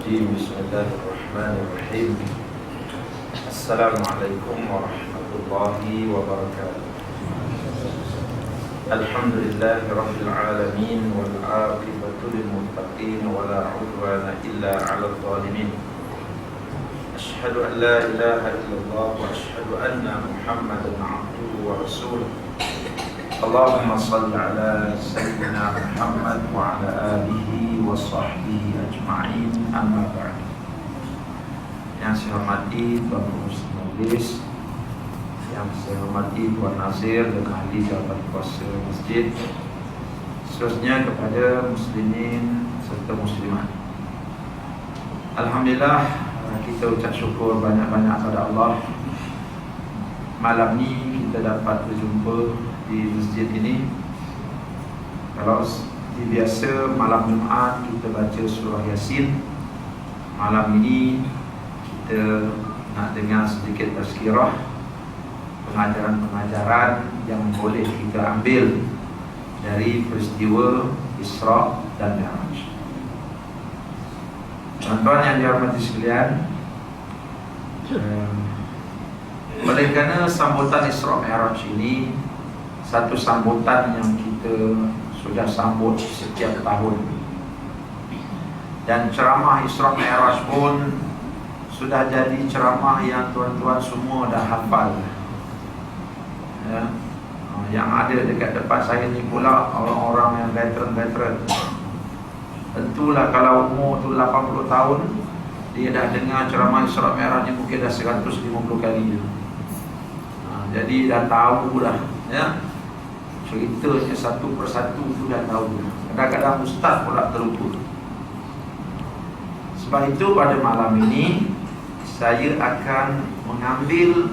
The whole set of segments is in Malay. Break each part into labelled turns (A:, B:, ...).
A: الرجيم بسم الله الرحمن الرحيم السلام عليكم ورحمة الله وبركاته الحمد لله رب العالمين والعاقبة للمتقين ولا عدوان إلا على الظالمين أشهد أن لا إله إلا الله وأشهد أن محمدا عبده ورسوله اللهم صل على سيدنا محمد وعلى آله وصحبه أجمعين أما بعد. Yang saya hormati Bapak Ustaz, yang saya hormati Tuan Nasir dan ahli jabat kuasa masjid, seterusnya kepada muslimin serta muslimat. Alhamdulillah, kita ucap syukur banyak-banyak kepada Allah. Malam ni kita dapat berjumpa di masjid ini. Kalau biasa malam Jumaat kita baca surah Yasin, malam ini kita nak dengar sedikit tazkirah, pengajaran-pengajaran yang boleh kita ambil dari peristiwa Isra dan Mi'raj. Tuan-tuan yang dirahmati sekalian, oleh kerana sambutan Isra Mi'raj ini satu sambutan yang kita sudah sambut setiap tahun, dan ceramah Isra Mi'raj pun sudah jadi ceramah yang tuan-tuan semua dah hafal ya. Yang ada dekat depan saya ni pula orang-orang yang veteran. Tentulah kalau umur tu 80 tahun, dia dah dengar ceramah Isra Mi'raj ni mungkin dah 150 kali. Jadi dah tahu dah ya, ceritanya satu persatu tu dah tahu. Kadang-kadang ustaz pula terlupa. Sebab itu pada malam ini saya akan mengambil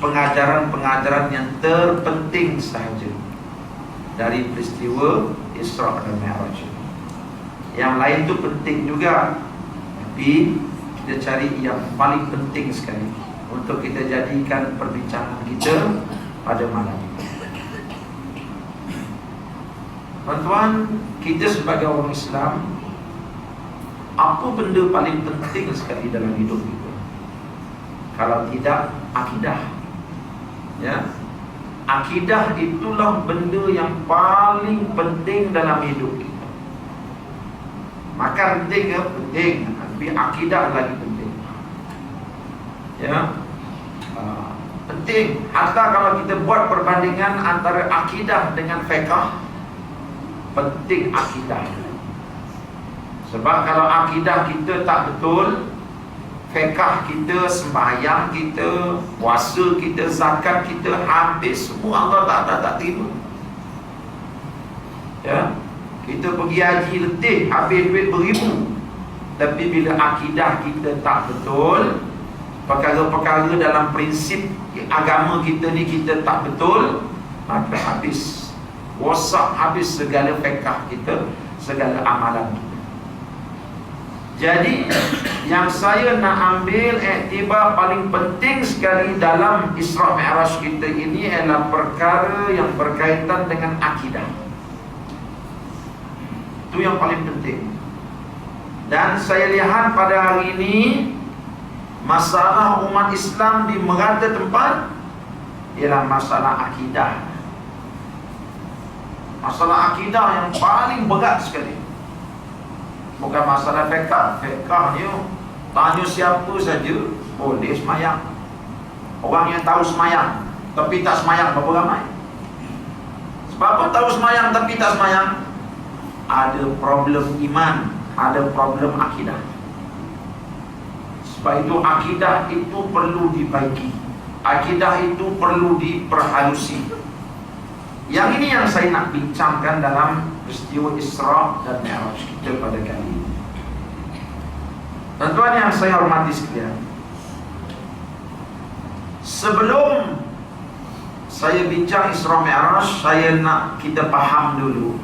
A: pengajaran-pengajaran yang terpenting sahaja dari peristiwa Isra dan Mi'raj. Yang lain tu penting juga, tapi kita cari yang paling penting sekali untuk kita jadikan perbincangan kita pada malam ini. Tuan-tuan, kita sebagai orang Islam, apa benda paling penting sekali dalam hidup kita? Kalau tidak akidah, ya, akidah itulah benda yang paling penting dalam hidup kita. Makan penting ke? Penting, tapi akidah lagi penting. Ya, penting. Hatta kalau kita buat perbandingan antara akidah dengan fiqh, penting akidah. Sebab kalau akidah kita tak betul, fiqh kita, sembahyang kita, puasa kita, zakat kita, habis semua. Allah tak terima. Ya, kita pergi haji letih, habis duit beribu, tapi bila akidah kita tak betul, perkara-perkara dalam prinsip agama kita ni kita tak betul, maka habis, rosak habis segala fiqh kita, segala amalan kita. Jadi yang saya nak ambil iktibar paling penting sekali dalam Isra Mi'raj kita ini adalah perkara yang berkaitan dengan akidah. Itu yang paling penting. Dan saya lihat pada hari ini masalah umat Islam di merata tempat ialah masalah akidah. Masalah akidah yang paling berat sekali. Bukan masalah fiqh. Fiqh ni tanya siapa saja boleh semayang. Orang yang tahu semayang tapi tak semayang berapa ramai? Sebab apa tahu semayang tapi tak semayang? Ada problem iman, ada problem akidah. Sebab itu akidah itu perlu dibaiki, akidah itu perlu diperhalusi. Yang ini yang saya nak bincangkan dalam peristiwa Isra dan Mi'raj kita pada kali ini. Tuan-tuan yang saya hormati sekalian, sebelum saya bincang Isra Mi'raj, saya nak kita faham dulu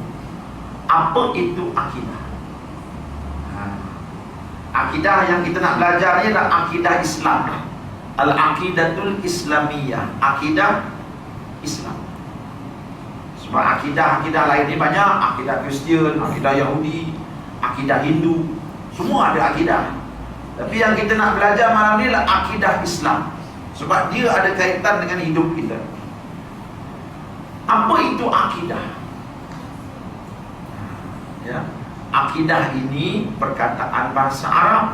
A: apa itu akidah. Akidah yang kita nak belajar ni adalah akidah Islam, Al-Aqidatul Islamiyah, akidah Islam. Sebab akidah-akidah lain ni banyak, akidah Kristian, akidah Yahudi, akidah Hindu, semua ada akidah. Tapi yang kita nak belajar malam ni adalah akidah Islam, sebab dia ada kaitan dengan hidup kita. Apa itu akidah? Ya, akidah ini perkataan bahasa Arab.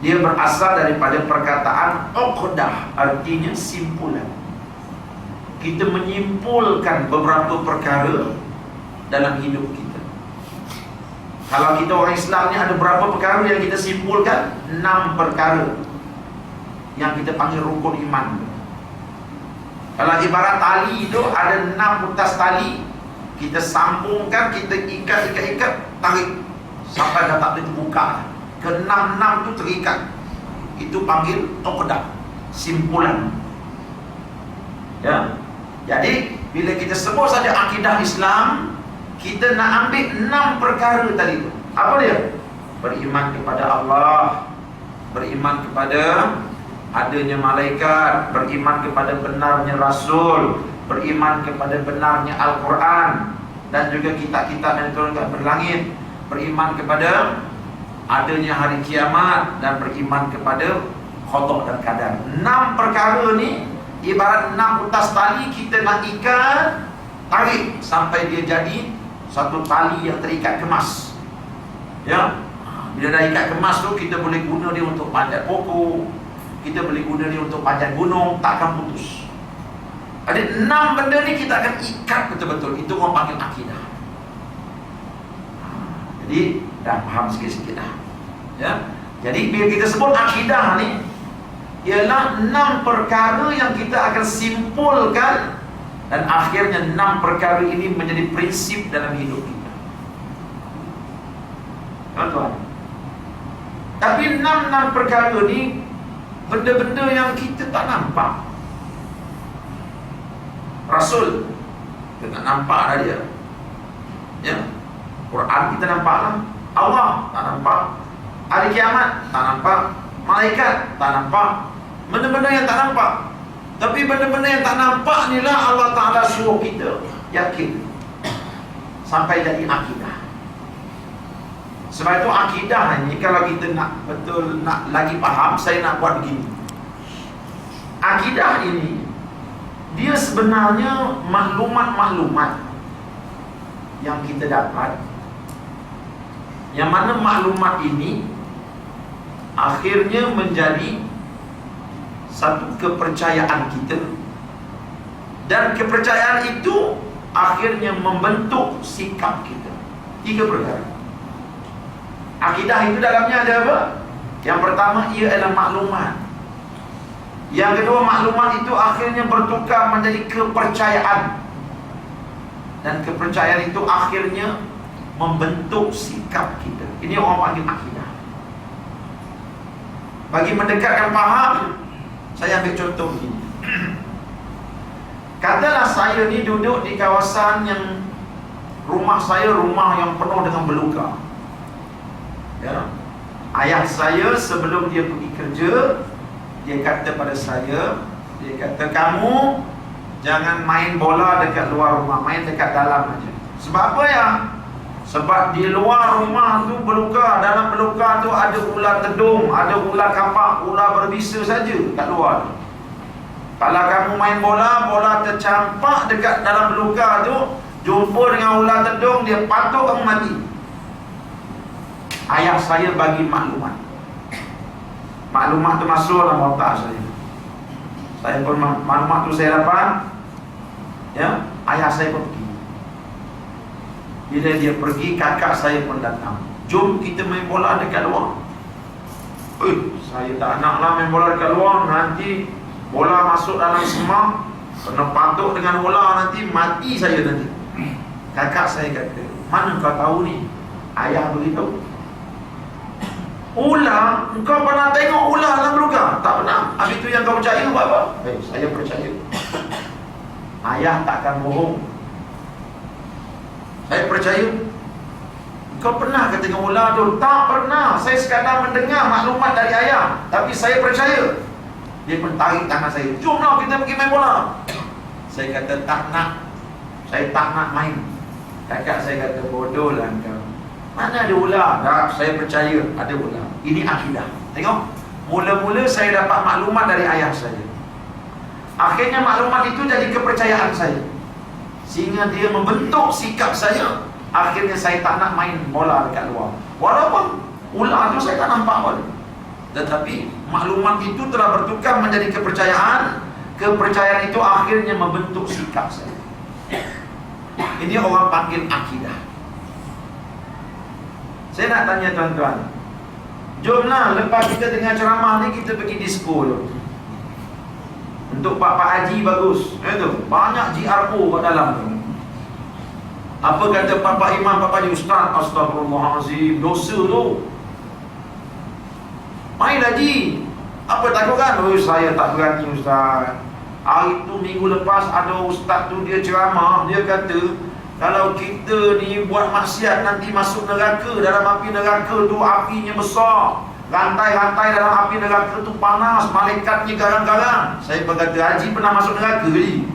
A: Dia berasal daripada perkataan uqdah, artinya simpulan. Kita menyimpulkan beberapa perkara dalam hidup kita. Kalau kita orang Islam ni ada berapa perkara yang kita simpulkan? 6 perkara yang kita panggil rukun iman. Kalau ibarat tali itu ada 6 utas tali, kita sambungkan, kita ikat, tarik sampai dah tak boleh terbuka. Ke-6 tu terikat. Itu panggil uqdah, simpulan. Ya. Jadi bila kita sebut saja akidah Islam, kita nak ambil 6 perkara tadi tu. Apa dia? Beriman kepada Allah, beriman kepada adanya malaikat, beriman kepada benarnya Rasul, beriman kepada benarnya Al-Quran, dan juga kitab-kitab yang diturunkan berlangit, beriman kepada adanya hari kiamat, dan beriman kepada qada dan qadar. 6 perkara ni ibarat 6 utas tali, kita nak ikat, tarik sampai dia jadi satu tali yang terikat kemas. Ya, bila dah ikat kemas tu, kita boleh guna dia untuk panjat pokok, kita boleh guna dia untuk panjat gunung, takkan putus. Ada 6 benda ni kita akan ikat betul-betul. Itu orang panggil akidah. Jadi dah faham sikit-sikit dah. Ya. Jadi bila kita sebut akidah ni, ialah 6 perkara yang kita akan simpulkan, dan akhirnya 6 perkara ini menjadi prinsip dalam hidup kita. Tuan-tuan, tapi 6 perkara ni benda-benda yang kita tak nampak. Rasul kita tak nampak dah dia. Ya. Quran kita nampak lah. Allah tak nampak. Hari kiamat tak nampak. Malaikat tak nampak. Benda-benda yang tak nampak. Tapi benda-benda yang tak nampak ni lah Allah Ta'ala suruh kita yakin sampai jadi akidah. Sebab itu akidah ni, kalau kita nak betul, nak lagi faham, saya nak buat begini. Akidah ini, dia sebenarnya maklumat-maklumat yang kita dapat, yang mana maklumat ini akhirnya menjadi satu kepercayaan kita, dan kepercayaan itu akhirnya membentuk sikap kita. 3 perkara. Akidah itu dalamnya ada apa? Yang pertama, ia adalah maklumat. Yang kedua, maklumat itu akhirnya bertukar menjadi kepercayaan, dan kepercayaan itu akhirnya membentuk sikap kita. Ini orang panggil akidah. Bagi mendekatkan faham, saya ambil contoh begini. Katalah saya ni duduk di kawasan yang rumah saya rumah yang penuh dengan beluga. Ya. Ayah saya sebelum dia pergi kerja, dia kata pada saya, dia kata, kamu jangan main bola dekat luar rumah, main dekat dalam aja. Sebab apa ya? Sebab di luar rumah tu beluga, dalam beluga tu ada ular tedung, ada ular kapak, ular berbisa saja kat luar tu. Kalau kamu main bola, bola tercampak dekat dalam beluga tu, jumpa dengan ular tedung, dia patuk kamu mati. Ayah saya bagi maklumat. Maklumat tu masuk dalam otak saya. Saya pun maklumat tu saya dapat. Ya, ayah saya pun pergi. Bila dia pergi, kakak saya pun datang. Jom kita main bola dekat luar. Saya tak naklah main bola dekat luar. Nanti bola masuk dalam semak, kena patuk dengan ular, nanti mati saya nanti. Kakak saya kata, mana kau tahu ni? Ayah beritahu. Ular? Kau pernah tengok ular dalam beluga? Tak pernah. Habis tu yang kau percaya buat apa? Saya percaya. Ayah takkan bohong. Saya percaya. Kau pernah ke tengok ular tu? Tak pernah. Saya sekadar mendengar maklumat dari ayah, tapi saya percaya. Dia pun tarik tangan saya. Jomlah kita pergi main bola. Saya kata tak nak. Saya tak nak main. Kakak saya kata, bodohlah kau. Mana ada ular? Tak, saya percaya ada ular.
B: Ini akidah. Tengok, mula-mula saya dapat maklumat dari ayah saya, akhirnya maklumat itu jadi kepercayaan saya, sehingga dia membentuk sikap saya. Akhirnya saya tak nak main bola dekat luar, walaupun ular tu saya tak nampak pun, tetapi maklumat itu telah bertukar menjadi kepercayaan. Kepercayaan itu akhirnya membentuk sikap saya. Ini orang panggil akidah. Saya nak tanya tuan-tuan, jomlah lepas kita dengar ceramah ni, kita pergi disco tu. Untuk Pak Haji bagus, tu banyak GRO kat dalam tu. Apa kata Pak Imam, Pak Haji, Ustaz, astagfirullahalazim, dosa tu. Main Haji, apa takut kan? Oh, saya tak berani Ustaz. Hari tu minggu lepas ada ustaz tu, dia ceramah, dia kata kalau kita ni buat maksiat nanti masuk neraka. Dalam api neraka tu apinya besar, rantai-rantai dalam api neraka tu panas, malaikatnya garang-garang. Saya berkata, Haji pernah masuk neraka ni?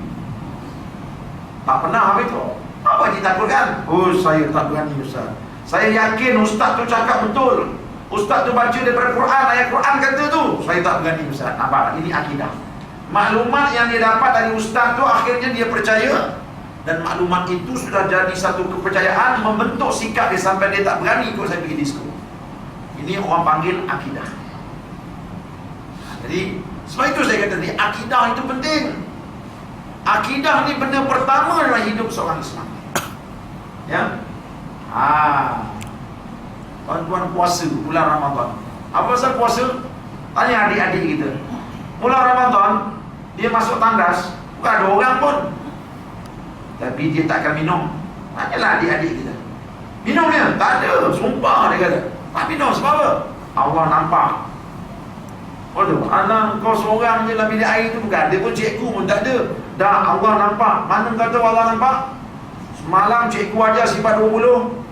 B: Tak pernah. Habis tu apa Haji takutkan? Oh, saya tak berani Ustaz. Saya yakin ustaz tu cakap betul. Ustaz tu baca daripada Quran, ayat Quran kata tu. Saya tak berani Ustaz. Nampak? Ini akidah. Maklumat yang dia dapat dari ustaz tu akhirnya dia percaya, dan maklumat itu sudah jadi satu kepercayaan, membentuk sikap dia sampai dia tak berani ikut saya pergi disco. Ini orang panggil akidah. Jadi sebab itu saya kata ni, akidah itu penting. Akidah ni benda pertama dalam hidup seorang Islam. Ya. Tuan-tuan puasa bulan Ramadan. Apa pasal puasa? Tanya adik-adik kita. Bulan Ramadan, dia masuk tandas, bukan ada orang pun, tapi dia tak akan minum. Tanyalah adik-adik kita, minum dia? Tak ada, sumpah dia kata. Tak minum, sebab apa? Allah nampak. Waduh, anak kau seorang je dalam bilik air tu, bukan ada pun cikgu pun tak ada. Dah Allah nampak. Mana kata Allah nampak? Semalam cikgu ajar sifat 20.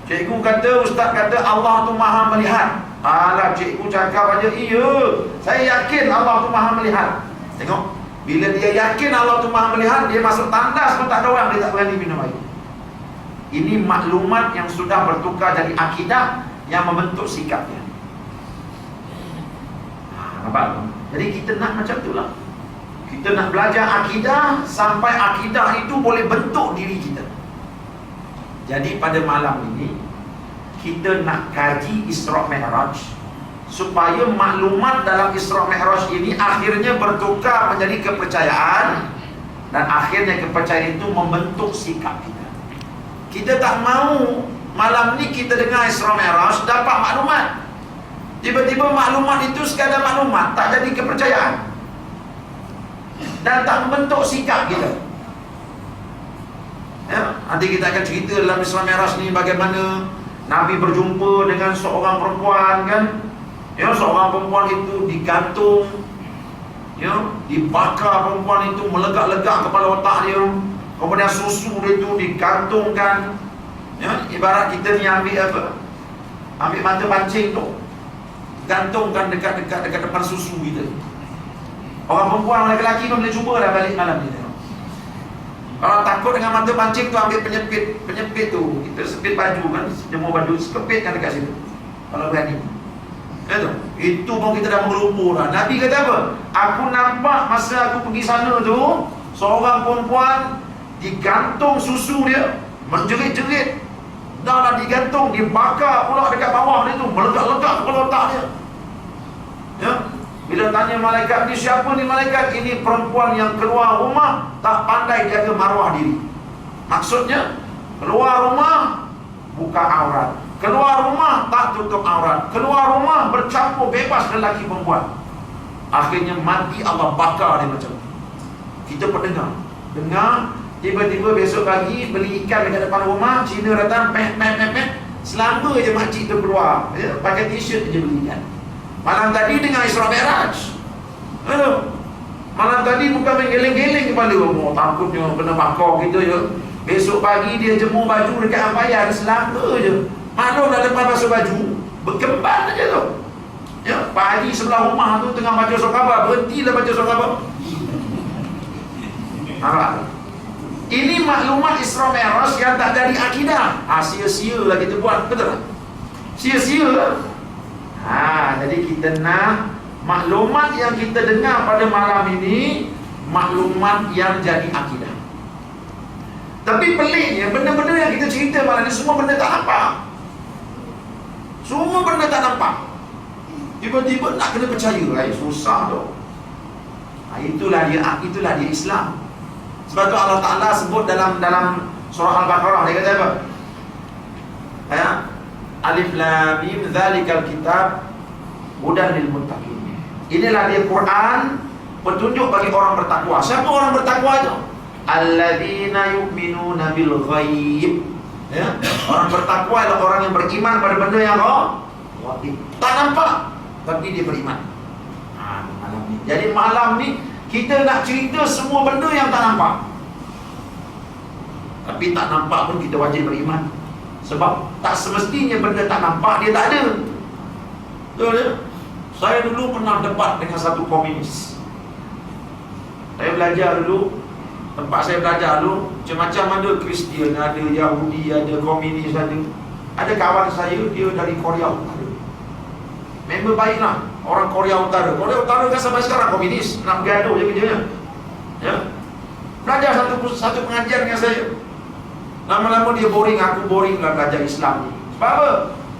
B: Cikgu kata, ustaz kata Allah tu maha melihat. Alah, cikgu cakap aja, iya, saya yakin Allah tu maha melihat. Tengok, bila dia yakin Allah tu maha melihat, dia masuk tandas pun tak ada orang, dia tak berani minum air. Ini maklumat yang sudah bertukar jadi akidah yang membentuk sikapnya. Nampak? Jadi kita nak macam itulah. Kita nak belajar akidah sampai akidah itu boleh bentuk diri kita. Jadi pada malam ini kita nak kaji Isra Mi'raj, supaya maklumat dalam Isra Mi'raj ini akhirnya bertukar menjadi kepercayaan, dan akhirnya kepercayaan itu membentuk sikap kita. Kita tak mau malam ni kita dengar Isra Mi'raj dapat maklumat, tiba-tiba maklumat itu sekadar maklumat, tak jadi kepercayaan dan tak membentuk sikap kita. Ya, nanti kita akan cerita dalam Isra Mi'raj ni bagaimana Nabi berjumpa dengan seorang perempuan, kan? Ya, seorang perempuan itu digantung, ya, dibakar perempuan itu, melegak-legak kepala otak dia. Kemudian susu dia itu digantungkan. Ya, ibarat kita ni ambil apa? Ambil mata pancing tu, gantungkan dekat depan susu kita. Orang perempuan, orang lelaki pun boleh cuba dah balik malam ni. Kalau takut dengan mata pancing tu, ambil penyepit tu, kita sepit baju kan, jemur baju, sekepitkan dekat situ kalau berani. Itu pun kita dah melupu dah. Nabi kata apa? Aku nampak masa aku pergi sana tu, seorang perempuan digantung susu dia, menjerit-jerit, dah digantung, dibakar pula dekat bawah dia tu, melegak-legak kepala otak dia. Ya. Bila tanya malaikat ni, siapa ni malaikat? Ini perempuan yang keluar rumah tak pandai jaga maruah diri. Maksudnya, keluar rumah buka aurat, keluar rumah tak tutup aurat, keluar rumah bercampur bebas lelaki perempuan. Akhirnya mati, Allah bakar dia macam tu. Kita pendengar, dengar, tiba-tiba besok pagi beli ikan dekat depan rumah, Cina datang, peh, selama je makcik tu keluar, ya, pakai t-shirt je beli ikan. Malam tadi dengan Isra Mi'raj, malam tadi bukan main geleng-geleng kepala, oh, takutnya kena bakar kita je. Besok pagi dia jemur baju dekat ampayan, selama je. Maklum dah lepas basuh baju, berkembang aja tu. Ya, Pak Haji sebelah rumah tu tengah baca surah khabar, berhentilah baca surah khabar. Nampak? Ini maklumat Isra Mi'raj yang tak jadi akidah. Sia-sia lah kita buat, betul tak? Sia-sia lah. Jadi kita nak maklumat yang kita dengar pada malam ini, maklumat yang jadi akidah. Tapi peliknya, benda-benda yang kita cerita malam ini semua benda tak nampak. Semua benda tak nampak. Tiba-tiba nak kena percaya, susah tu. Itulah dia Islam. Sebab tu Allah Ta'ala sebut dalam surah Al-Baqarah, dia kata apa? Alif Lam Mim Dzalikal Kitab Hudan lil Muttaqin. Inilah dia Quran, petunjuk bagi orang bertakwa. Siapa orang bertakwa itu? Alladzina yu'minuna bil ghaib. Orang bertakwa adalah orang yang beriman pada benda yang ghaib. Tak nampak, tapi dia beriman. Malam ni. Jadi malam ni kita nak cerita semua benda yang tak nampak. Tapi tak nampak pun kita wajib beriman. Sebab tak semestinya benda tak nampak dia tak ada. Betul ya? Saya dulu pernah debat dengan satu komunis. Saya belajar dulu, tempat saya belajar dulu, macam-macam ada Kristian, ada Yahudi, ada komunis, ada kawan saya, dia dari Korea Utara. Member baiklah, orang Korea Utara. Korea Utara kan sampai sekarang komunis, nak gaduh je kerjanya. Ya. Belajar satu pengajian dengan saya. Lama-lama dia boring, aku boring lah belajar Islam ni. Sebab apa?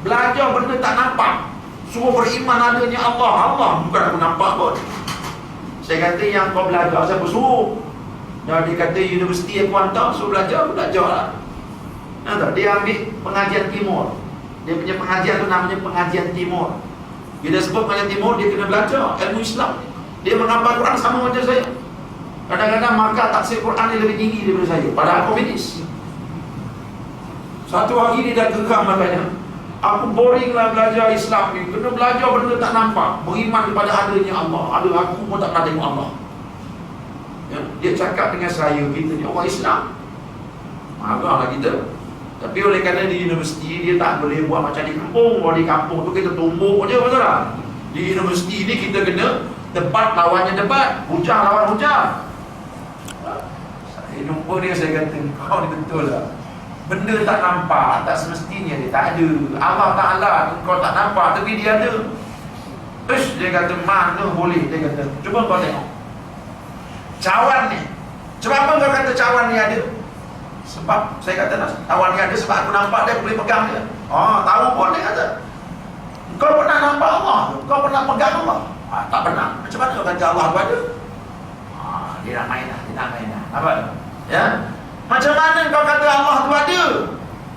B: Belajar benda tak nampak. Semua beriman adanya Allah, bukan aku nampak pun. Saya kata yang kau belajar siapa suruh? Dan dia kata universiti aku hantar, suruh belajar lah. Dia ambil pengajian timur. Dia punya pengajian tu namanya pengajian timur. Bila sebut pengajian timur, dia kena belajar ilmu Islam. Dia menghafal Quran sama macam saya. Kadang-kadang markah tafsir Quran dia lebih tinggi daripada saya, padahal komunis. Satu hari dia dah geram makanya, aku boring lah belajar Islam ni, kena belajar benda tak nampak, beriman kepada adanya Allah. Aku pun tak pernah tengok Allah. Dia cakap dengan saya, kita ni orang Islam, marahlah kita. Tapi oleh kerana di universiti dia tak boleh buat macam di kampung. Kalau di kampung tu kita tumbuk je, betul tak? Di universiti ni kita kena debat lawannya debat, hujah lawan hujah. Saya jumpa dia, saya kata, kau ni betul lah. Benda tak nampak, tak semestinya dia tak ada. Allah Ta'ala kau tak nampak, tapi dia ada. Terus dia kata, mana boleh? Dia kata, cuba kau tengok cawan ni. Sebab apa kau kata cawan ni ada? Sebab saya kata, cawan ni ada sebab aku nampak dia, boleh pegang dia. Tahu pun dia kata, kau pernah nampak Allah? Kau pernah pegang Allah? Tak pernah. Macam mana kau kata Allah tu ada? Dia nak main dah. Apa? Ya? Macam mana kau kata Allah tu ada?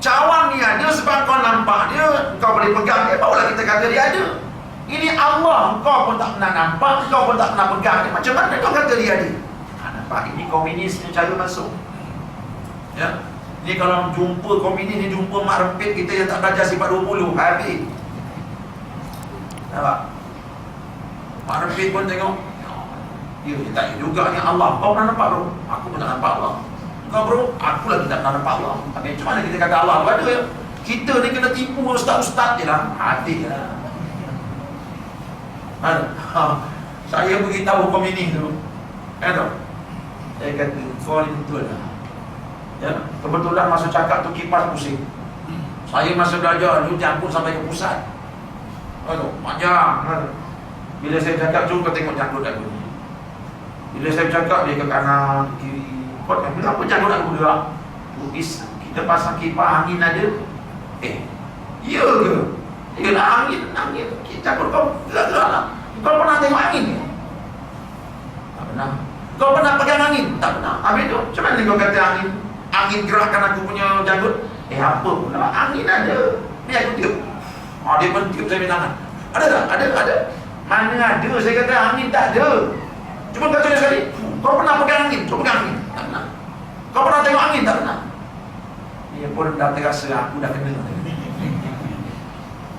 B: Cawan ni ada sebab kau nampak dia, kau boleh pegang dia, barulah kita kata dia ada. Ini Allah, kau pun tak pernah nampak, kau pun tak pernah pegang dia. Macam mana kau kata dia ada? Nampak? Ini komunis ni cara masuk. Ya? Ni kalau jumpa komunis ni, jumpa mak rempit kita yang tak belajar sifat 20, habis. Nampak? Mak rempit pun tengok, dia tak juga ni Allah. Kau pernah nampak bro? Aku pun tak nampak Allah. Kau bro, aku lagi tak pernah nampak Allah. Tapi macam mana kita kata Allah tu ada ya? Kita ni kena tipu ustaz-ustaz je lah. Hati lah. Saya beritahu komunis tu, saya kata, kau ni betul lah. Ya, kebetulan masa cakap tu kipas pusing. Saya masa belajar dulu jangkut sampai ke pusat. Panjang. Bila saya cakap, cuba tengok jangkut aku ni. Bila saya cakap, dia ke kanan, ke kiri. Kenapa jangkut aku gerak? Kita pasang kipas angin ada. Ya ke? Ya lah angin. Jangkut kau gerak-gerak lah. Kau pernah tengok angin ke? Tak pernah. Kau pernah pegang angin? Tak pernah. Habis tu, macam mana kau kata angin gerakkan aku punya jangkut? Apa pula? Angin ada. Ni aku tiup. Dia pun tiup saya punya tangan. Ada tak? Ada. Mana ada? Saya kata angin tak ada. Cuma kata dia sekali, kau pernah pegang angin? Cuba pegang angin. Tak pernah. Kau pernah tengok angin? Tak pernah. Dia pun dah terasa aku dah kena.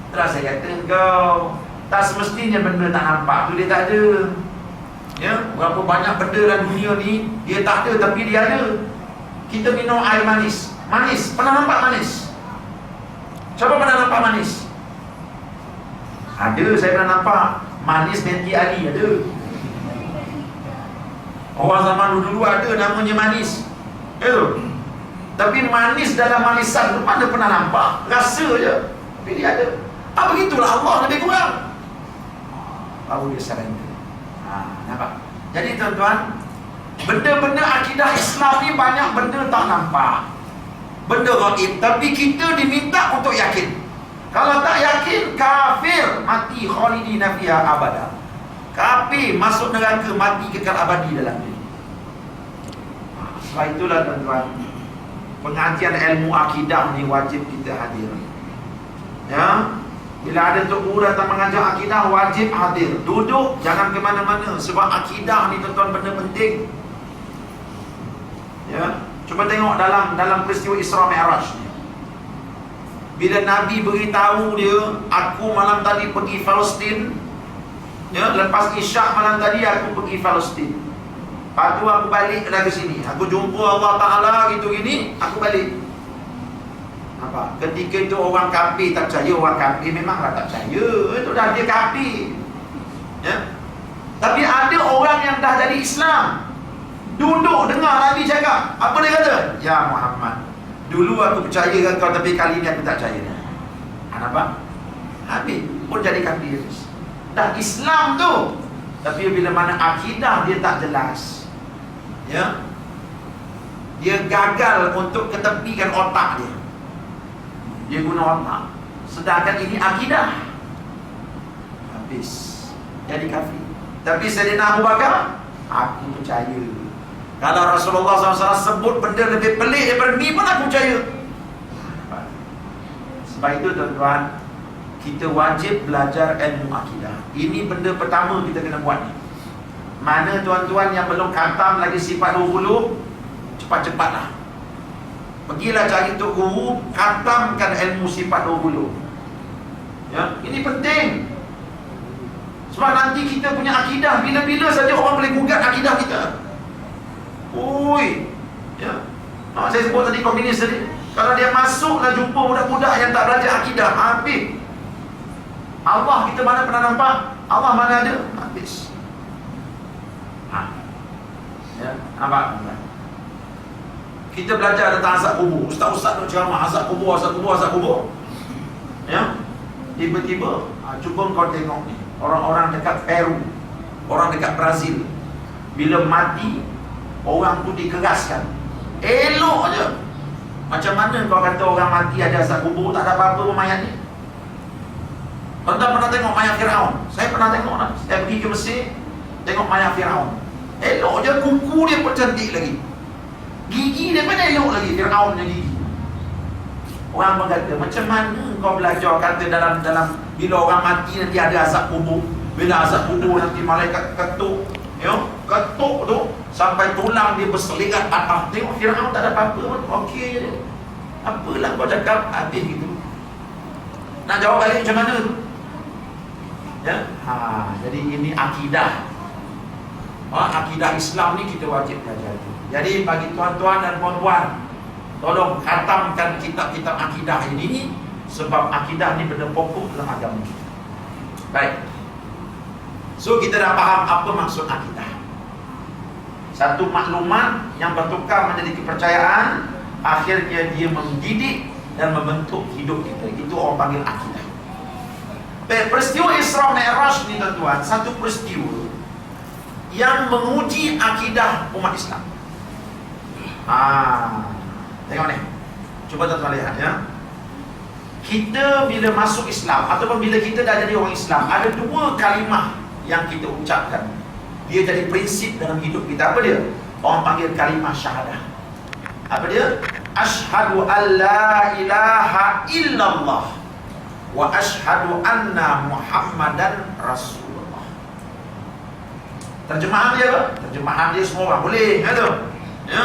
B: Terus saya kata, kau tak semestinya benda tak nampak tu dia tak ada. Ya, berapa banyak benda dalam dunia ni dia tak ada tapi dia ada. Kita minum air manis. Pernah nampak manis? Siapa pernah nampak manis? Ada, saya pernah nampak. Manis Menti Ali ada. Orang zaman dulu ada namanya manis. Tapi manis dalam manisan tu mana pernah nampak? Rasa je. Tapi dia ada. Begitulah Allah lebih kurang. baru dia surrender. Nampak? Jadi tuan-tuan, benda-benda akidah Islam ni banyak benda tak nampak, benda gaib, tapi kita diminta untuk yakin. Kalau tak yakin, kafir, mati khalidina fiha abada. Kafir, masuk neraka, mati kekal abadi dalam dia. Sebab itulah tuan-tuan, pengajian ilmu akidah ni wajib kita hadir. Ya, bila ada Tok Guru datang mengajar akidah, wajib hadir. Duduk, jangan ke mana-mana, sebab akidah ni tuan-tuan benda penting. Ya, cuba tengok dalam peristiwa Isra Mi'raj ni. Bila Nabi beritahu dia, aku malam tadi pergi Palestin, ya, lepas Isyak malam tadi aku pergi Palestin. Lepas tu aku balik dari sini, aku jumpa Allah Ta'ala gitu gini, aku balik. Apa? Ketika itu orang kafir tak percaya, orang kafir memanglah tak percaya, itu dah dia kafir. Ya. Tapi ada orang yang dah jadi Islam, duduk dengar Nabi cakap, apa dia kata? Ya Muhammad, dulu aku percaya dengan kau, tapi kali ni aku tak percaya. Nampak? Habis pun jadi kafir. Dah Islam tu, tapi bila mana akidah dia tak jelas, ya, dia gagal untuk ketepikan otak dia. Dia guna otak, sedangkan ini akidah. Habis jadi kafir. Tapi Sayyidina Abu Bakar, aku percaya. Kalau Rasulullah SAW sebut benda lebih pelik daripada ni pun aku percaya. Sebab itu tuan-tuan, kita wajib belajar ilmu akidah. Ini benda pertama kita kena buat ni. Mana tuan-tuan yang belum khatam lagi sifat 20, cepat-cepatlah. Pergilah cari Tok Guru, khatamkan ilmu sifat 20. Ya, ini penting. Sebab nanti kita punya akidah, bila-bila saja orang boleh gugat akidah kita. Ui, ya. Saya sebut tadi komunis tadi. Kalau dia masuklah jumpa budak-budak yang tak belajar akidah, habis. Allah kita mana pernah nampak? Allah mana ada? Habis. Ya, nampak? Kita belajar tentang azab kubur. Ustaz-ustaz nak ceramah azab kubur, azab kubur, azab kubur. Ya. Tiba-tiba, cuba kau tengok ni, orang-orang dekat Peru, orang dekat Brazil, bila mati, orang tu dikeraskan. Elok aja. Macam mana kau kata orang mati ada azab kubur, tak ada apa-apa pun mayat ni? Tuan-tuan pernah tengok mayat Firaun? Saya pernah tengok lah. Saya pergi ke Mesir, tengok mayat Firaun. Elok je, kuku dia pun cantik lagi. Gigi dia pun elok lagi, Firaun punya gigi. Orang berkata, macam mana kau belajar kata dalam bila orang mati nanti ada azab kubur. Bila azab kubur nanti malaikat ketuk, ya, ketuk tu sampai tulang dia berselikat patah. Tengok Firaun tak ada apa-apa pun, okey je dia. Apalah kau cakap, habis gitu. Nak jawab balik macam mana tu? Ya? Jadi ini akidah. Akidah Islam ni kita wajib belajar. Jadi bagi tuan-tuan dan puan-puan, tolong khatamkan kitab-kitab akidah ini, sebab akidah ni benda pokok dalam agama kita. Baik. So kita dah faham apa maksud akidah. Satu maklumat yang bertukar menjadi kepercayaan, akhirnya dia mendidik dan membentuk hidup kita. Itu orang panggil akidah. Baik, peristiwa Isra Mi'raj ni tuan-tuan, satu peristiwa yang menguji akidah umat Islam. Tengok ni. Cuba tuan-tuan lihat ya. Kita bila masuk Islam ataupun bila kita dah jadi orang Islam, ada dua kalimah yang kita ucapkan. Dia jadi prinsip dalam hidup kita. Apa dia? Orang panggil kalimah syahadah. Apa dia? Asyhadu an la ilaha illallah wa asyhadu anna Muhammadan Rasulullah. Terjemahan dia apa? Terjemahan dia semua orang boleh, ya tu? Ya.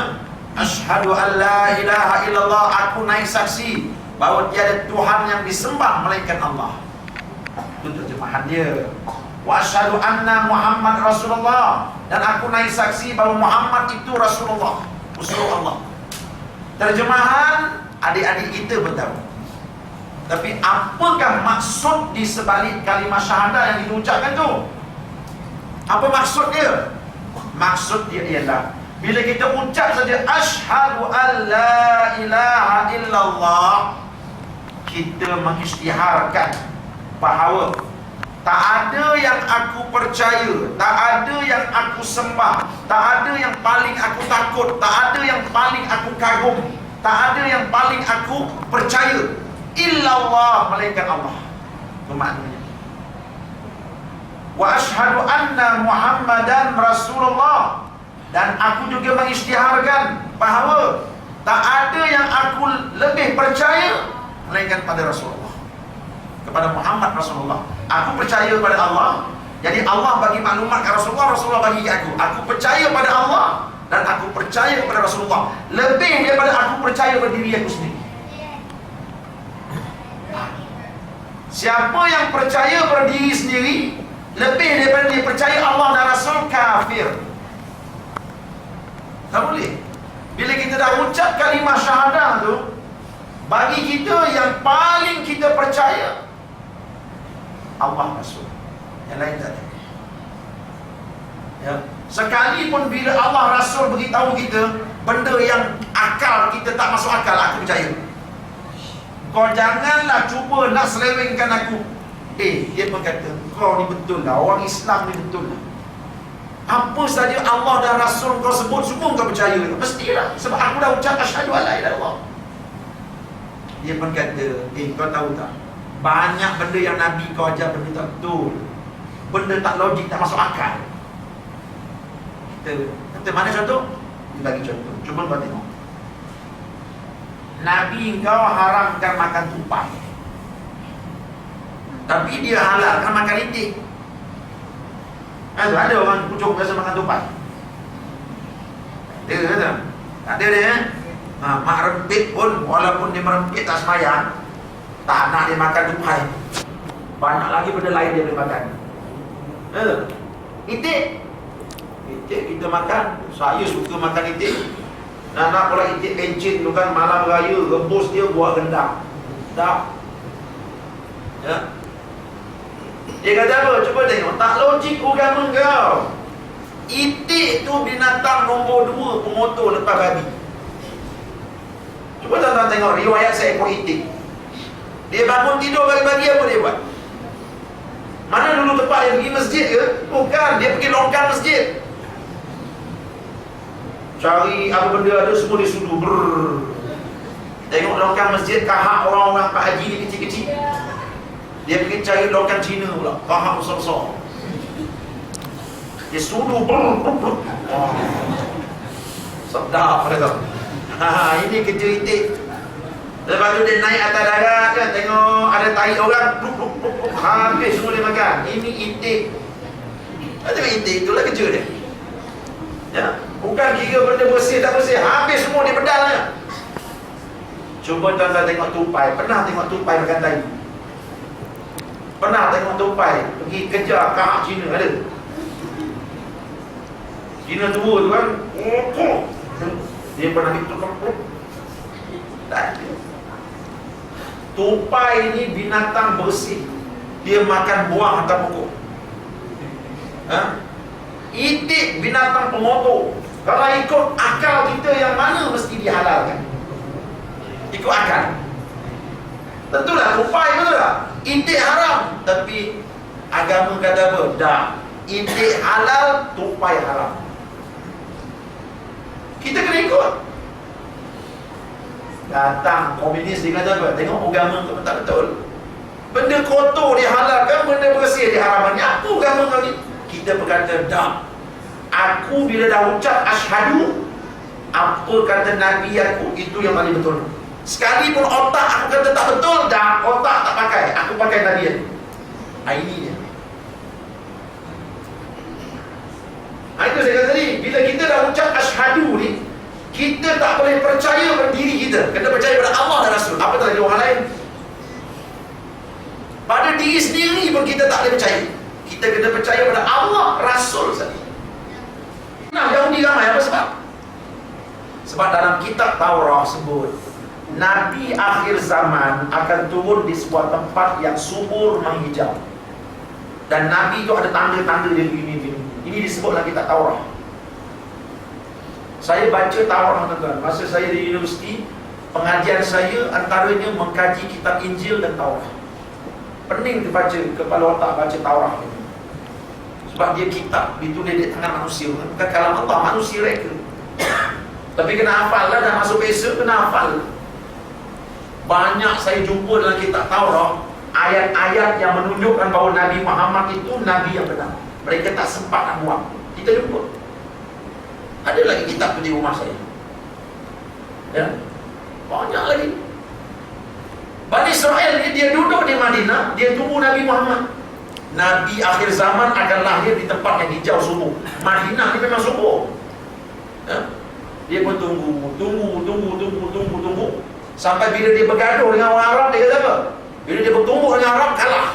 B: Asyhadu an la ilaha illallah, aku naik saksi bahawa tiada Tuhan yang disembah melainkan Allah. Itu terjemahan dia. Wa asyhadu anna Muhammad Rasulullah, dan aku naik saksi bahawa Muhammad itu Rasulullah, Rasul Allah. Terjemahan adik-adik kita pun tahu. Tapi apakah maksud di sebalik kalimah syahadah yang diucapkan tu? Apa maksud dia? Maksud dia ialah bila kita ucap saja asyhadu an la ilaha illallah, kita mengisytiharkan bahawa Tak ada yang aku percaya, tak ada yang aku sembah, tak ada yang paling aku takut, tak ada yang paling aku kagum, tak ada yang paling aku percaya illallah, malaikat Allah. Itu maknanya. Wa ashhadu anna Muhammadan Rasulullah, dan aku juga mengisytiharkan bahawa tak ada yang aku lebih percaya melainkan pada Rasulullah, kepada Muhammad Rasulullah. Aku percaya pada Allah, jadi Allah bagi maklumat ke Rasulullah, Rasulullah bagi ke aku. Aku percaya pada Allah dan aku percaya pada Rasulullah lebih daripada aku percaya pada diri aku sendiri. Siapa yang percaya pada diri sendiri lebih daripada dia percaya Allah dan Rasul, kafir. Tak boleh. Bila kita dah ucap kalimah syahadah tu, bagi kita yang paling kita percaya Allah Rasul, yang lain tak ada. Ya. Sekalipun bila Allah Rasul beritahu kita benda yang akal kita tak masuk akal, aku percaya. Kau janganlah cuba nak selewengkan aku. Dia pun kata, kau ni betul lah, orang Islam ni betul lah. Apa saja Allah dan Rasul kau sebut, semua kau percaya. Mestilah, sebab aku dah ucap asyhadu alla ilaha illallah. Dia pun kata, kau tahu tak, banyak benda yang Nabi kau ajar benda tak betul, benda tak logik, tak masuk akal. Kata mana contoh? Dia bagi contoh. Cuba kau tengok. Nabi kau haramkan makan tupai, tapi dia halalkan makan itik. Ada orang pucuk biasa makan tupai. Dia kata, tak ada dia. Mak rempit pun, walaupun dia merempit tak semayang, tak nak dia makan tupai. Banyak lagi benda lain dia boleh makan. Itik kita makan. Saya suka makan itik. Nak pula itik pencin tu kan, malam raya rebus dia buat rendang. Dah. Ya. Dia kata apa? Cuba tengok, tak logik agama kau. Itik tu binatang nombor 2 pengotor lepas babi. Cuba tuan-tuan tengok riwayat seekor itik. Dia bangun tidur pagi-pagi, apa dia buat? Mana dulu tempat dia pergi masjid ke? Bukan, dia pergi longkang masjid. Cari apa benda ada, semua dia sudu. Tengok longkang masjid, kahak orang-orang Pak Haji ni kecil-kecil. Dia pergi cari longkang Cina pula, kahak besar-besar. Dia sudu. Sedap pada tu. Ini kerja itik. Lepas tu dia naik atas darat kan, tengok ada tahi orang, habis semua dia makan. Ini itik. Tengok itik, itulah kerja dia. Ya, bukan kira benda bersih tak bersih, habis semua dia pedalnya. Cuba tuan-tuan tengok tupai. Pernah tengok tupai makan tahi? Pernah tengok tupai pergi kejar kahak Cina? Ada? Cina tua tu kan, dia pernah itu kempuk. Tak ada. Tupai ni binatang bersih, dia makan buah atau pokok. Itik binatang pengotor. Kalau ikut akal kita, yang mana mesti dihalalkan? Ikut akal. Tentulah tupai, betul tak? Itik haram, tapi agama kata apa? Dah, itik halal, tupai haram. Kita kena ikut. Datang komunis dia kata apa? Tengok agama kau tak betul. Benda kotor dihalalkan, benda bersih diharamkan. Apa agama kau ni? Kita berkata, dah, aku bila dah ucap asyhadu, apa kata Nabi aku, itu yang paling betul. Sekalipun otak aku kata tak betul, dah, otak tak pakai, aku pakai Nabi aku. Ini dia. Itu saya kata tadi, bila kita dah ucap asyhadu ni, kita tak boleh percaya pada diri kita, kena percaya pada Allah dan Rasul. Apa tak ada orang lain? Pada diri sendiri pun kita tak boleh percaya. Kita kena percaya pada Allah, Rasul saja. Nah, Yahudi ramai apa sebab? Sebab dalam kitab Taurat sebut, Nabi akhir zaman akan turun di sebuah tempat yang subur menghijau. Dan Nabi itu ada tanda-tanda dia begini. Ini disebut dalam kitab Taurat. Saya baca Taurat, tuan-tuan. Masa saya di universiti, pengajian saya antaranya mengkaji kitab Injil dan Taurat. pening dibaca, kepala otak baca Taurat. Sebab dia kitab, ditulis di tangan manusia. Bukan kalam Allah, manusia reka. Tapi kena hafal lah, dah masuk biasa, kena hafal. Banyak saya jumpa dalam kitab Taurat ayat-ayat yang menunjukkan bahawa Nabi Muhammad itu Nabi yang benar. Mereka tak sempat nak buang. Kita jumpa. Ada lagi kitab tu di rumah saya. Ya, banyak lagi. Bani Israel ni dia duduk di Madinah, dia tunggu Nabi Muhammad. Nabi akhir zaman akan lahir di tempat yang hijau subur. Madinah ni memang subur. Ya? Dia pun tunggu. Sampai bila dia bergaduh dengan orang Arab, dia kata apa? Bila dia bertumbuk dengan Arab, kalah.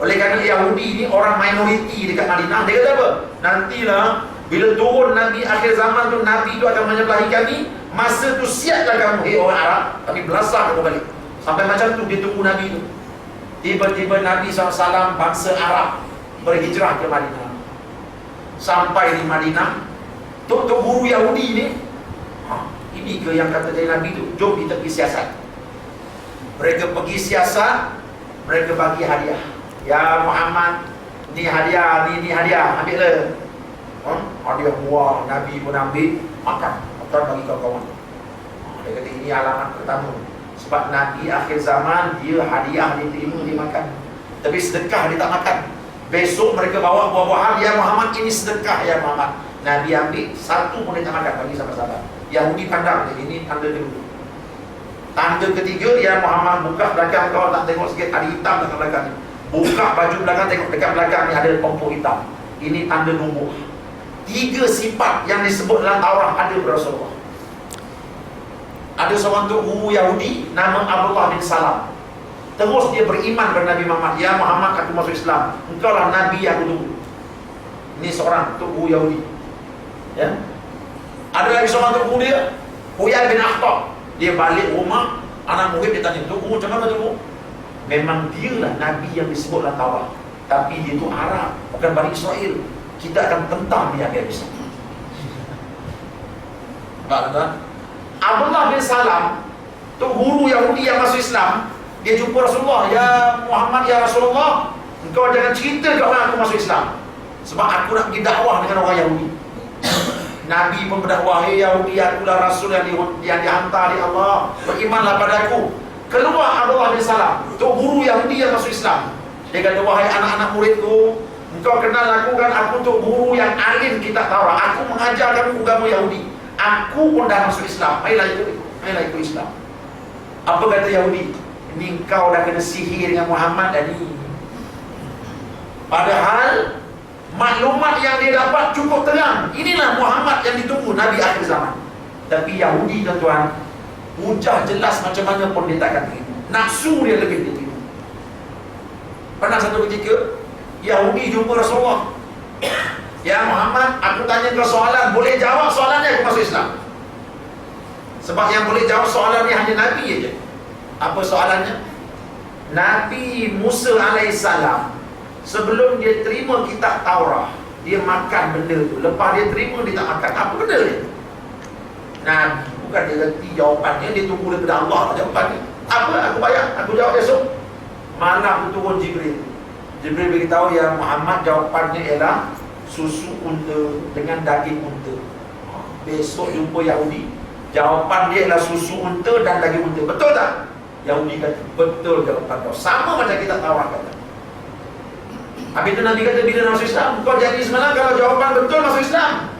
B: Oleh kerana Yahudi ni orang minoriti dekat Madinah, dia kata apa? Nantilah bila turun Nabi akhir zaman tu, Nabi tu akan menyembelahi kami. Masa tu siaplah kamu, orang Arab, kami belasah kamu balik. Sampai macam tu dia tunggu Nabi tu. Tiba-tiba Nabi SAW bangsa Arab berhijrah ke Madinah. Sampai di Madinah, Tok guru Yahudi ni, ini ke yang kata dari Nabi tu, jom kita pergi siasat. Mereka pergi siasat, mereka bagi hadiah. Ya Muhammad, ni hadiah, ni hadiah, ambil lah. Hadiah buah, Nabi pun ambil, makan bagi kawan-kawan. Dia kata ini alamat pertama. Sebab Nabi akhir zaman, dia hadiah dia terima, dia makan. Tapi sedekah dia tak makan. Besok mereka bawa buah-buahan, ya Muhammad ini sedekah ya Muhammad. Nabi ambil, satu pun dia tak makan, bagi sahabat-sahabat. Yahudi pandang, ini tanda kedua. Tanda ketiga, ya Muhammad buka belakang kau, tak tengok sikit, ada hitam dekat belakang ni. Buka baju belakang, tengok dekat belakang ni ada pompok hitam. Ini tanda nombor. 3 sifat yang disebut dalam Taurat ada pada Rasulullah. Ada seorang tu guru Yahudi nama Abdullah bin Salam. Terus dia beriman kepada Nabi Muhammad. Ya Muhammad, aku masuk Islam. Engkau lah Nabi yang aku tunggu. Ini seorang tu guru Yahudi. Ya. Ada lagi seorang tu guru dia, Huyai bin Akhtab. Dia balik rumah, anak murid dia tanya, tu guru macam mana tu guru? Memang dia lah Nabi yang disebut dalam Taurat. Tapi dia tu Arab, bukan Bani Israel. Kita akan tentang dia habis. Nampak tuan? Abdullah bin Salam tu guru Yahudi yang masuk Islam. Dia jumpa Rasulullah. Ya Muhammad, ya Rasulullah, engkau jangan cerita kat orang aku masuk Islam, sebab aku nak pergi dakwah dengan orang Yahudi. Nabi pun berdakwah, hey Yahudi, akulah Rasul yang dihantar di Allah, berimanlah pada aku. Keluar Abdullah bin Salam, tu guru Yahudi yang masuk Islam. Dia kata, wahai anak-anak muridku, engkau kenal aku kan? Aku tu guru yang alim kitab Taurat. Aku mengajar kamu agama Yahudi. Aku pun dah masuk Islam. Marilah ikut Islam. Apa kata Yahudi? Ini kau dah kena sihir dengan Muhammad dah ni. Padahal maklumat yang dia dapat cukup terang. Inilah Muhammad yang ditunggu, Nabi akhir zaman. Tapi Yahudi tuan-tuan, hujah jelas macam mana pun dia takkan terima. Nafsu dia lebih dia terima. Pernah satu ketika Yahudi jumpa Rasulullah. Ya Muhammad, aku tanya kau soalan, boleh jawab soalannya, aku masuk Islam. Sebab yang boleh jawab soalan ni hanya Nabi aja. Apa soalannya? Nabi Musa alaihissalam, sebelum dia terima kitab Taurat, dia makan benda tu. Lepas dia terima, dia tak makan. Apa benda dia? Nabi bukan dia reti jawapannya, dia tunggu daripada Allah jawapannya. Apa? Aku bayar, aku jawab esok. Malam tu turun Jibril. Jibril beritahu, ya Muhammad, jawapannya ialah susu unta dengan daging unta. Besok jumpa Yahudi, jawapan dia adalah susu unta dan daging unta. Betul tak? Yahudi kata, betul jawapan kau. Sama macam kita Taurat kata. Habis itu Nabi kata, bila masuk Islam, kau jadi semalam kalau jawapan betul masuk Islam.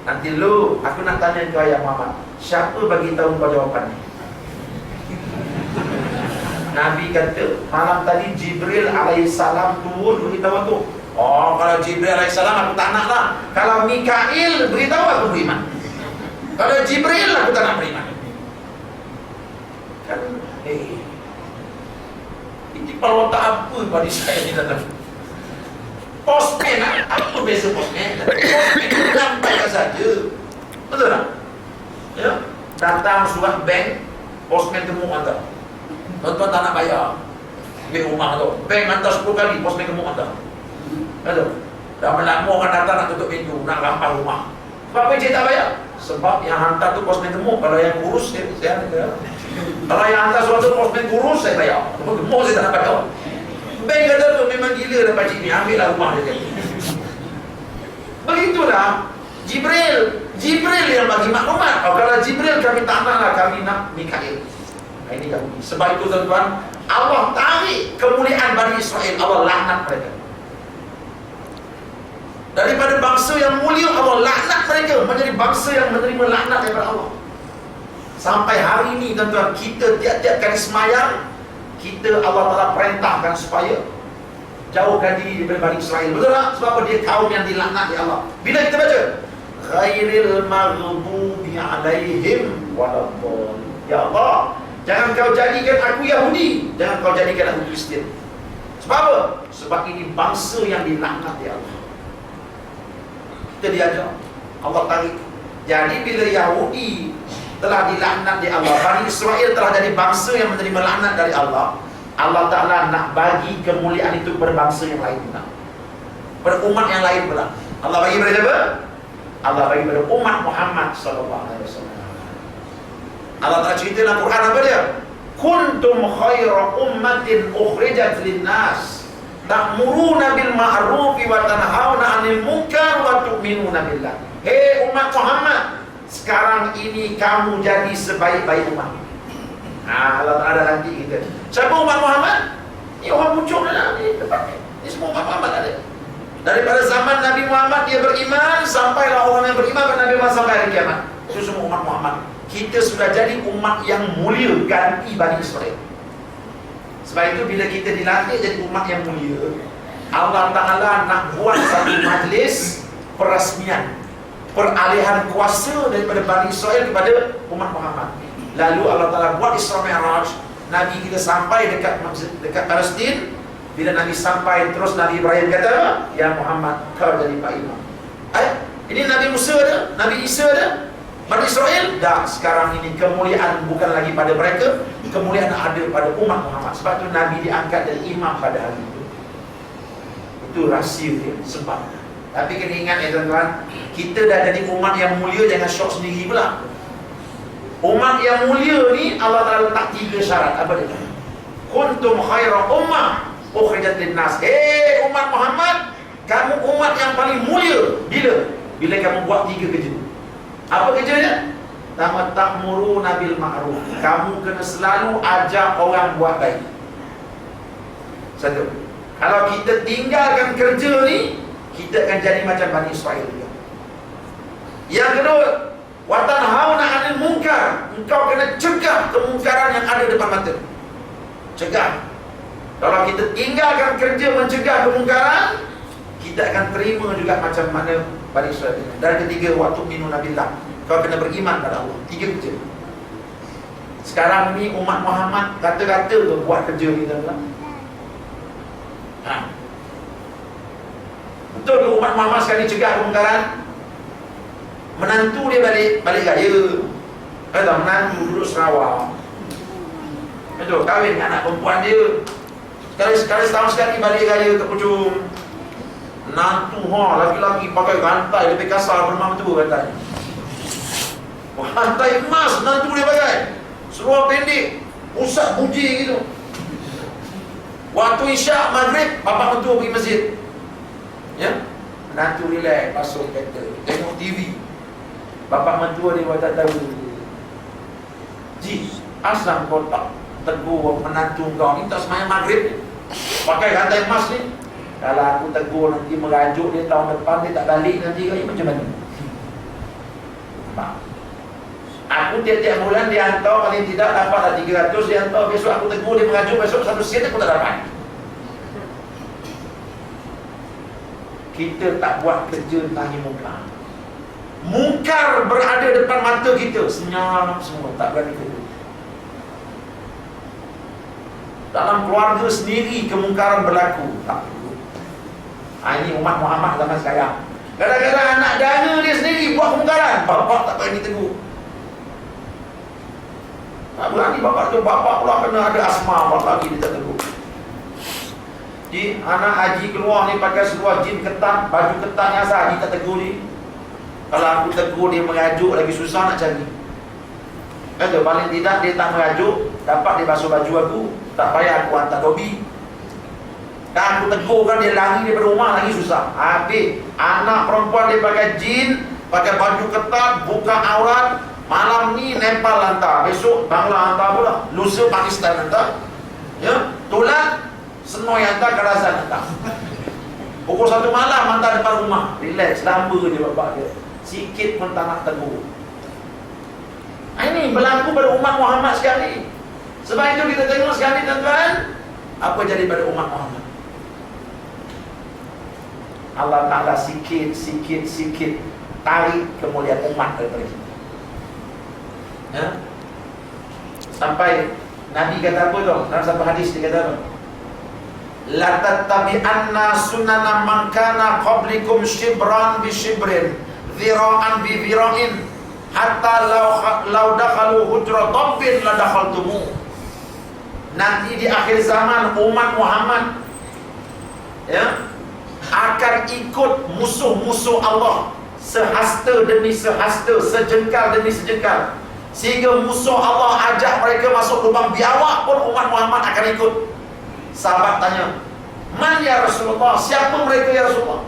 B: Nanti lu, aku nak tanya kau ya Muhammad, siapa bagi tahu kau jawapan ni? Nabi kata, malam tadi Jibril alaihissalam turun beritahu aku. Oh, kalau Jibril alaihissalam aku tak nak lah. Kalau Mikail beritahu aku beriman. Kalau Jibril aku tak nak beriman. Kan, ini kalau tak apa pada saya ni datang. Postman, apa biasa postman? Postman sampai saja. Betul tak? Ya, datang surat bank, postman temu anda. Tuan-tuan tak nak bayar di rumah tu, bank hantar 10 kali, postman temu anda. Betul? Dah lama orang datang nak tutup pintu, nak rampas rumah. Sebab apa cik tak bayar? Sebab yang hantar tu postman temu. Kalau yang kurus, saya bayar. Kalau yang hantar suatu postman kurus, saya bayar. Gemuk saya tak nak bayar. Bank kata tu memang gila dah pakcik ni, ambil lah rumah dia kata. Begitulah Jibril yang bagi maklumat. Kalau Jibril kami tak nak lah, kami nak Mikail. Ini Yahudi. Sebab itu tuan-tuan, Allah tarik kemuliaan Bani Israel, Allah laknat mereka. Daripada bangsa yang mulia, Allah laknat mereka menjadi bangsa yang menerima laknat daripada Allah. Sampai hari ini tuan-tuan, kita tiap-tiap kali semayang, kita Allah Ta'ala perintahkan supaya jauhkan diri daripada Bani Israel. Betul tak? Sebab apa? Dia kaum yang dilaknat di Allah. Bila kita baca ghairil maghdubi alaihim waladdallin, ya Allah, jangan kau jadikan aku Yahudi, jangan kau jadikan aku Kristian. Sebab apa? Sebab ini bangsa yang dilaknat di Allah. Kita diajar, Allah tarik. Jadi bila Yahudi telah dilaknat di Allah, Bani Israel telah jadi bangsa yang menerima laknat dari Allah, Allah Ta'ala nak bagi kemuliaan itu kepada bangsa yang lain pula, pada umat yang lain pula. Allah bagi kepada siapa? Allah bagi kepada umat Muhammad SAW. Allah Ta'ala cerita dalam Quran apa dia? Kuntum khaira ummatin ukhrijat linnas ta'muruna bil ma'rufi wa tanhauna 'anil munkar wa tu'minuna billah. Hei umat Muhammad, sekarang ini kamu jadi sebaik-baik umat. Allah Ta'ala nanti kita. Siapa umat Muhammad? Ini orang pucuk dah ni depan ni. Ini semua umat Muhammad ada. Daripada zaman Nabi Muhammad dia beriman, sampailah orang yang beriman pada Nabi Muhammad sampai hari kiamat. Itu semua umat Muhammad. Kita sudah jadi umat yang mulia, ganti Bani Israel. Sebab itu bila kita dilantik jadi umat yang mulia, Allah Ta'ala nak buat satu majlis perasmian, peralihan kuasa daripada Bani Israel kepada umat Muhammad. Lalu Allah Ta'ala buat Isra Mi'raj. Nabi kita sampai dekat Palestin. Bila Nabi sampai, terus Nabi Ibrahim kata, ya Muhammad, kau jadi Pak Imam. Ini Nabi Musa ada, Nabi Isa ada, Bani Israel dah. Sekarang ini kemuliaan bukan lagi pada mereka, kemuliaan ada pada umat Muhammad. Sebab itu Nabi diangkat dari imam pada hari itu. Itu rahsia dia, sebab. Tapi kena ingat ya tuan-tuan, kita dah jadi umat yang mulia, jangan syok sendiri pula. Umat yang mulia ni Allah Ta'ala letak 3 syarat. Apa dia? Kuntum khaira ummah ukhrijat linnas. Hei umat Muhammad, kamu umat yang paling mulia. Bila kamu buat 3 kerja. Apa kerjanya? Pertama, ta'muruna bil ma'ruf. Kamu kena selalu ajak orang buat baik. Satu. Kalau kita tinggalkan kerja ni, kita akan jadi macam Bani Israel juga. Yang kedua, wa tanhauna 'anil munkar. Engkau kena cegah kemungkaran yang ada depan mata. Cegah. Kalau kita tinggalkan kerja mencegah kemungkaran, kita akan terima juga macam mana Bani Israel. Dan ketiga, wa tu'minuna billah. Kau kena beriman pada Allah. 3 kerja. Sekarang ni umat Muhammad kata-kata tu buat kerja ni tuan-tuan. Betul ke umat Muhammad sekali cegah kemungkaran? Menantu dia balik gaya. Kata menantu duduk Sarawak. Betul, kahwin dengan anak perempuan dia. Sekali setahun sekali balik gaya ke Puchong. Menantu laki-laki pakai rantai lebih kasar daripada mentua katanya. Rantai emas menantu dia pakai. Seluar pendek, pusat buji gitu. Waktu isyak maghrib, bapak mentua pergi masjid. Ya, menantu relax, basuh kereta, tengok TV. Bapak mentua dia buat tak tahu. Ji, asal kau tak tegur menantu kau ni tak semayang maghrib ni, pakai rantai emas ni. Kalau aku tegur nanti merajuk dia tahun depan dia tak balik nanti kau macam mana? Aku tiap-tiap bulan dia hantar, paling tidak dapatlah 300 dia hantar. Besok aku tegur dia merajuk, besok 1 sen aku tak dapat. Kita tak buat kerja nahi mungkar. Mungkar berada depan mata kita, senyap semua, tak berani kerja. Dalam keluarga sendiri kemungkaran berlaku, tak perlu. Ini umat Muhammad zaman sekarang. Kadang-kadang anak dara dia sendiri buat kemungkaran, bapak tak berani tegur. Tak berani bapak tu, bapak pula kena ada asma, bapak lagi dia tak tegur. Jadi anak haji keluar ni pakai seluar jin ketat, baju ketat yang asal haji tak tegur ni. Kalau aku tegur dia merajuk, lagi susah nak cari. Kata paling tidak dia tak merajuk, dapat dia basuh baju aku, tak payah aku hantar dobi. Kan aku tegur kan, dia lari daripada rumah lagi susah. Habis anak perempuan dia pakai jin, pakai baju ketat, buka aurat. Malam ni Nepal hantar, besok Bangla hantar pula, lusa Pakistan hantar. Ya, tolak Senoi hantar, Karazan hantar. Pukul 1 malam hantar depan rumah. Relax, lama dia bapak dia. Sikit pun tak nak tegur. Ini berlaku pada umat Muhammad sekali. Sebab itu kita tengok sekali tuan-tuan, apa jadi pada umat Muhammad. Allah Ta'ala sikit tarik kemuliaan umat daripada kita. Ya? Sampai Nabi kata apa tu? Dalam satu hadis dia kata apa? La tattabi'anna sunana man kana qablikum shibran bi shibrin, dhira'an bi dhira'in, hatta law dakhalu hujra dabbin la dakhaltumu. Nanti di akhir zaman umat Muhammad ya akan ikut musuh-musuh Allah sehasta demi sehasta, sejengkal demi sejengkal, sehingga musuh Allah ajak mereka masuk lubang biawak pun umat Muhammad akan ikut. Sahabat tanya, "Man ya Rasulullah? Siapa mereka ya Rasulullah?"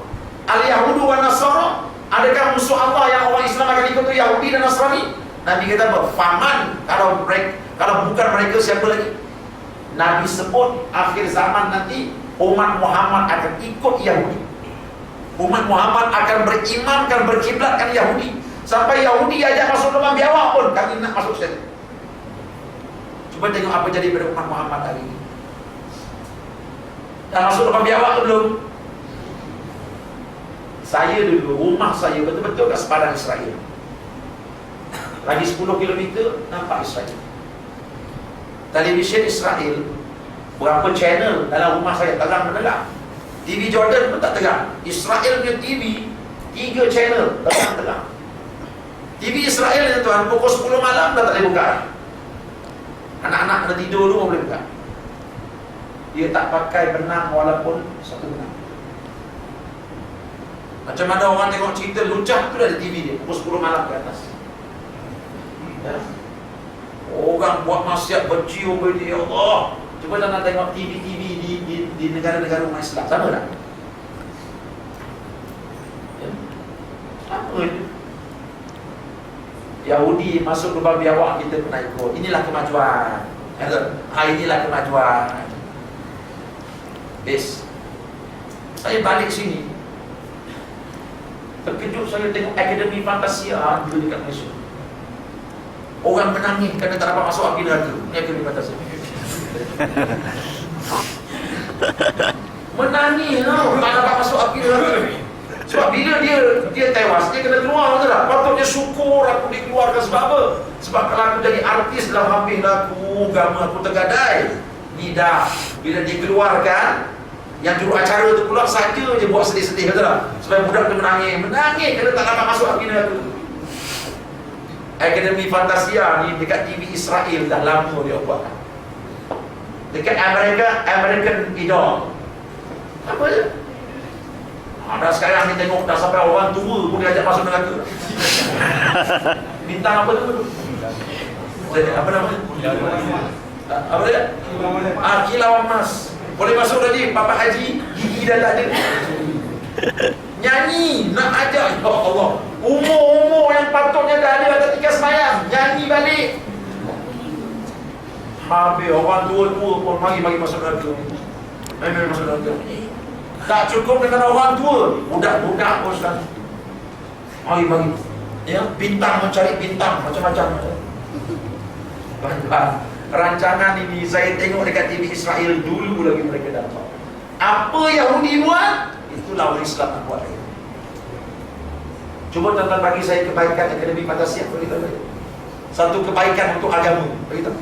B: Al-Yahudu wa Nasara. Adakah musuh Allah yang orang Islam akan ikut itu Yahudi dan Nasrani? Nabi kata apa? Faman. Kalau bukan mereka, siapa lagi? Nabi sebut akhir zaman nanti umat Muhammad akan ikut Yahudi. Umat Muhammad akan berimamkan, berkiblatkan Yahudi. Sampai Yahudi ajak masuk lubang biawak pun kami nak masuk situ. Cuba tengok apa jadi pada umat Muhammad hari ini. Dah masuk lubang biawak ke belum? Saya dulu, rumah saya betul-betul kat sepadan Israel. Lagi 10 km nampak Israel. Televisyen Israel, berapa channel dalam rumah saya terang menerang. TV Jordan pun tak terang. Israel punya TV 3 channel terang. TV Israel ni tuan, pukul 10 malam dah tak boleh buka. Anak-anak dah tidur dulu boleh buka. Dia tak pakai benang walaupun satu benang. Macam mana orang tengok cerita lucah tu dah ada TV dia pukul 10 malam ke atas. Ya. Orang buat maksiat bercium berdiri, ya Allah. Cuba tak nak tengok TV-TV di negara-negara umat Islam. Sama tak? Ya. Apa itu? Yahudi masuk lubang biawak, kita pernah ikut. Inilah kemajuan. Inilah kemajuan. Best. Saya balik sini, terkejut saya tengok Akademi Fantasia dulu dekat Malaysia. Orang menangis kerana tak dapat masuk api neraka. Ini Akademi Fantasia. Menangis tau, tak dapat masuk api neraka. Sebab bila dia tewas, dia kena keluar, betul tak? Patutnya syukur aku dikeluarkan. Sebab apa? Sebab kalau aku jadi artis dalam habis aku, agama aku tergadai. Ni dah, bila dikeluarkan, yang juru acara tu pula saja je buat sedih-sedih, betul tak? Supaya budak tu menangis kerana tak dapat masuk api neraka. Akademi Fantasia ni dekat TV Israel dah lama dia buat. Dekat American Idol. Apa je? Dah sekarang ni tengok dah sampai orang tua pun dia ajak masuk neraka. Bintang apa tu? Apa nama? Apa dia? Kilauan Emas. Boleh masuk tadi Bapak Haji, gigi dah tak ada. Nyanyi nak ajak, ya Allah. Umur yang patutnya dah ada ketika semayang, nyanyi balik. Habis orang tua-tua pun mari masuk neraka. Mari masuk neraka. Tak cukup dengan orang tua, budak-budak pun sekarang. Mari. Ya, bintang mencari bintang macam-macam. Rancangan ini saya tengok dekat TV Israel dulu lagi mereka dapat. Apa Yahudi buat, itulah orang Islam nak buat. Cuba tuan-tuan bagi saya kebaikan Akademi Fantasia, beritahu saya. Satu kebaikan untuk agama, beritahu.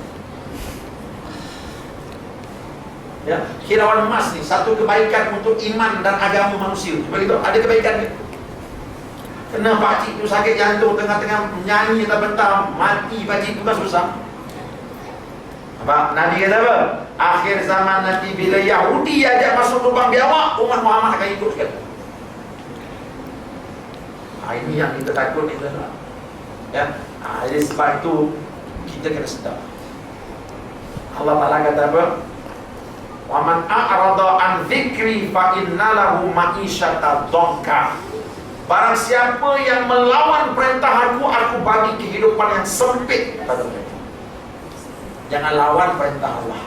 B: Ya, Kilauan Emas ni satu kebaikan untuk iman dan agama manusia. Cuba beritahu, ada kebaikan ke? Kena pakcik tu sakit jantung tengah-tengah nyanyi tak bentar, mati pakcik tu kan susah. Apa? Nabi kata apa? Akhir zaman nanti bila Yahudi ajak masuk lubang biawak, umat Muhammad akan ikut sekali. Ini yang kita takut ni tuan-tuan. Ya. Jadi sebab itu kita kena sedar. Allah Ta'ala kata apa? Wa man a'rada an dzikri fa innalahu ma'isyatan dhanka. Barang siapa yang melawan perintah aku bagi kehidupan yang sempit, kata mereka. Jangan lawan perintah Allah.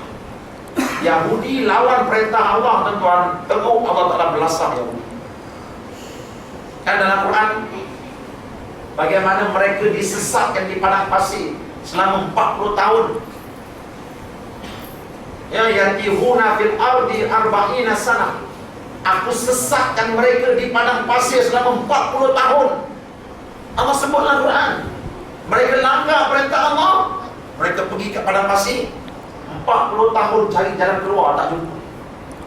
B: Yahudi lawan perintah Allah, tuan-tuan. Tengok Allah Ta'ala belasah Yahudi. Kan dalam Quran, bagaimana mereka disesatkan di padang pasir selama 40 tahun. Ya, yatihuna fil ardi arba'ina sana. Aku sesatkan mereka di padang pasir selama 40 tahun. Allah sebut dalam Quran. Mereka langgar perintah Allah. Mereka pergi ke padang pasir 40 tahun cari jalan keluar, tak jumpa.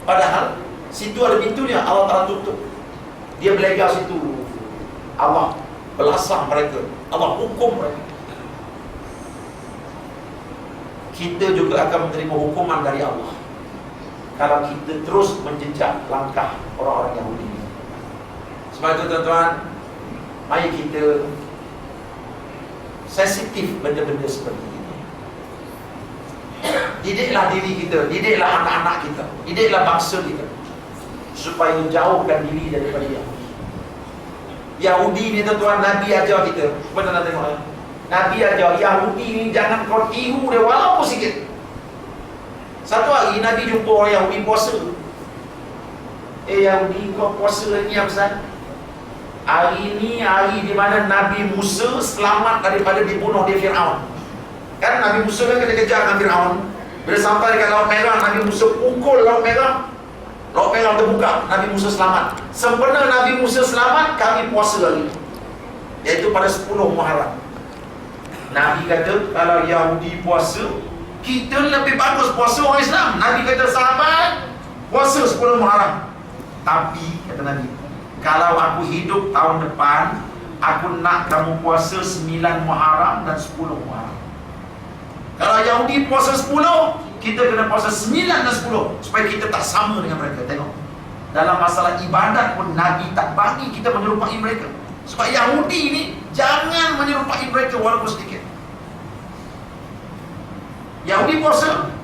B: Padahal situ ada pintunya, Allah Ta'ala tutup. Dia belajar situ. Allah belasah mereka, Allah hukum mereka. Kita juga akan menerima hukuman dari Allah kalau kita terus menjejak langkah orang-orang Yahudi. Sebab itu tuan-tuan, mari kita sensitif benda-benda seperti ini. Didiklah diri kita, didiklah anak-anak kita, didiklah bangsa kita, supaya jauhkan diri daripada Yahudi. Yahudi ni tuan-tuan, Nabi ajar kita. Cuba tuan-tuan tengok ya. Nabi ajar Yahudi ni jangan kau tiru dia walaupun sikit. Satu hari Nabi jumpa orang Yahudi puasa. Yahudi, kau puasa ni apa pasal? Hari ni hari di mana Nabi Musa selamat daripada dibunuh di Fir'aun. Kan Nabi Musa kan kena kejar dengan Fir'aun. Bila sampai dekat Laut Merah, Nabi Musa pukul Laut Merah. Laut Merah terbuka, Nabi Musa selamat. Sempena Nabi Musa selamat, kami puasa lagi, iaitu pada 10 Muharram. Nabi kata, kalau Yahudi puasa, kita lebih bagus puasa orang Islam. Nabi kata, sahabat, puasa 10 Muharram. Tapi, kata Nabi, kalau aku hidup tahun depan, aku nak kamu puasa 9 Muharram dan 10 Muharram. Kalau Yahudi puasa 10, kita kena puasa 9 dan 10, supaya kita tak sama dengan mereka. Tengok, dalam masalah ibadat pun Nabi tak bagi kita menyerupai mereka. Sebab Yahudi ni jangan menyerupai mereka walaupun sedikit. Yahudi puasa,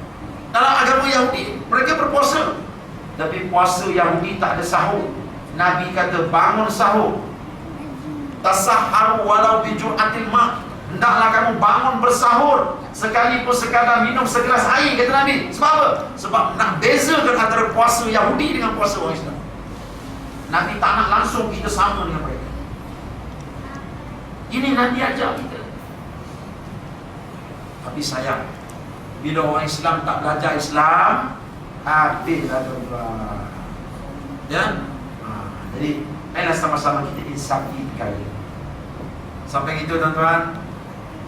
B: dalam agama Yahudi mereka berpuasa, tapi puasa Yahudi tak ada sahur. Nabi kata bangun sahur, tasahharu walau bi jur'atil ma'. Hendaklah kamu bangun bersahur, sekalipun sekadar minum segelas air, kata Nabi. Sebab apa? Sebab nak bezakan antara puasa Yahudi dengan puasa orang Islam. Nabi tak nak langsung kita sama dengan mereka. Ini Nabi ajar kita. Tapi sayang, bila orang Islam tak belajar Islam, habislah tuan-tuan. Ya? Jadi, marilah sama-sama kita insafi perkara. Sampai itu tuan-tuan,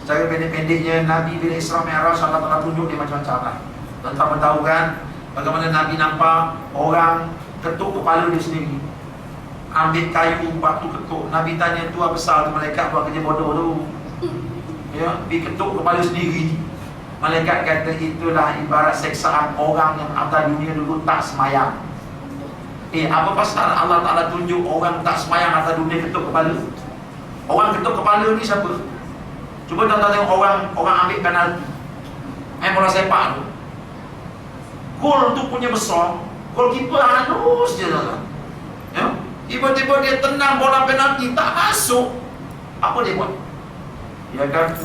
B: secara pendek-pendeknya, Nabi bila Isra Mi'raj, Allah Ta'ala tunjuk dia macam-macam lah. Tuan-tuan tahu kan bagaimana Nabi nampak orang ketuk kepala dia sendiri, ambil kayu, batu ketuk. Nabi tanya, tu apa pasal tu malaikat buat kerja bodoh tu? Ya, pergi ketuk kepala sendiri. Malaikat kata, itulah ibarat seksaan orang yang atas dunia dulu tak semayang. Apa pasal Allah Ta'ala tunjuk orang tak semayang atas dunia ketuk kepala? Orang ketuk kepala ni siapa? Cuba tuan-tuan tengok orang ambil penalti, main bola sepak tu, gol tu punya besar, goalkeeper halus je tuan-tuan. Ya? Tiba-tiba dia tendang bola penalti tak masuk. Apa dia buat? Dia kan,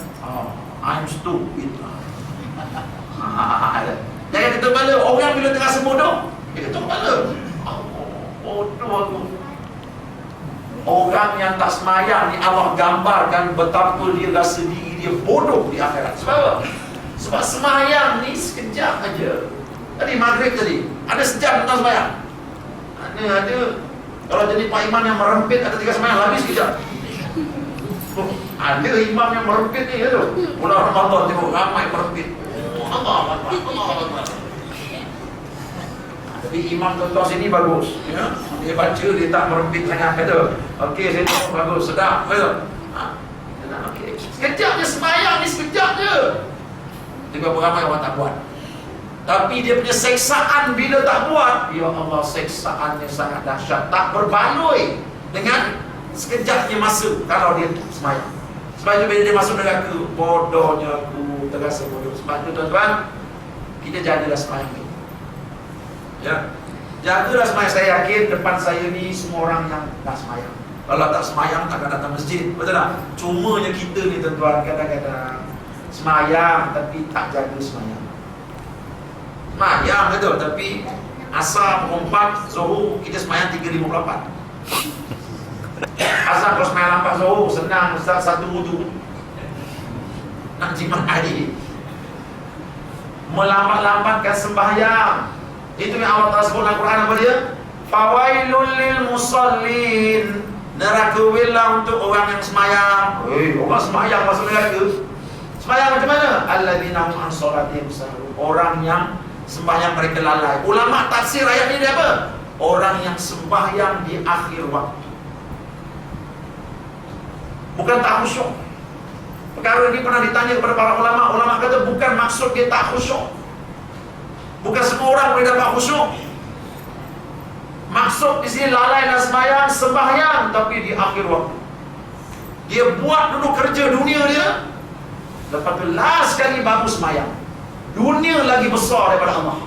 B: I'm stupid. Jangan ketuk kepala. Orang bila terasa bodoh, dia ketuk kepala. Bodoh aku. Orang yang tak semayang ni Allah gambarkan betapa dia rasa diri dia bodoh di akhirat. Sebab apa? Sebab semayang ni sekejap aja. Tadi maghrib tadi, ada sejam tentang semayang. Ada kalau jadi Pak Imam yang merempit ada 3 semayang, habis sekejap. Ada imam yang merempit ni tu. Bulan Ramadan tengok ramai merempit. Allah. Tapi imam tuan-tuan sini bagus, ya? Dia baca, dia tak merempit sangat, kata okey, saya tengok bagus, sedap, kata okey. Sekejap je sembahyang ni, sekejap je. Tapi berapa ramai orang tak buat. Tapi dia punya seksaan bila tak buat, ya Allah, seksaannya sangat dahsyat, tak berbaloi dengan sekejapnya masa kalau dia sembahyang. Sebab itu bila dia masuk neraka, bodohnya aku, terasa bodoh. Sebab itu tuan-tuan, kita jadilah sembahyang. Ya, jagalah semayang. Saya yakin depan saya ni semua orang yang tak semayang. Kalau tak semayang takkan datang masjid, betul tak? Cumanya kita ni tuan-tuan kadang-kadang semayang tapi tak jaga semayang. Semayang betul, tapi asar pukul 4 Zuhur kita semayang 3.58. Asal kalau semayang lambat Zuhur senang Ustaz, satu wudu nak jimat air. Melambat-lambatkan sembahyang. Itu yang Allah Ta'ala sebut dalam Quran apa dia? Fawailul lil musallin. Neraka willah untuk orang yang semayang. Orang semayang masuk neraka. Semayang macam mana? Alladzina hum an salatihim sahun. Orang yang sembahyang mereka lalai. Ulama tafsir ayat ini dia apa? Orang yang sembahyang di akhir waktu. Bukan tak khusyuk. Perkara ini pernah ditanya kepada para ulama. Ulama kata bukan maksud dia tak khusyuk. Bukan semua orang boleh dapat khusyuk. Maksud di sini lalai dan sembahyang tapi di akhir waktu. Dia buat dulu kerja dunia dia, lepas tu last sekali baru sembahyang. Dunia lagi besar daripada Allah.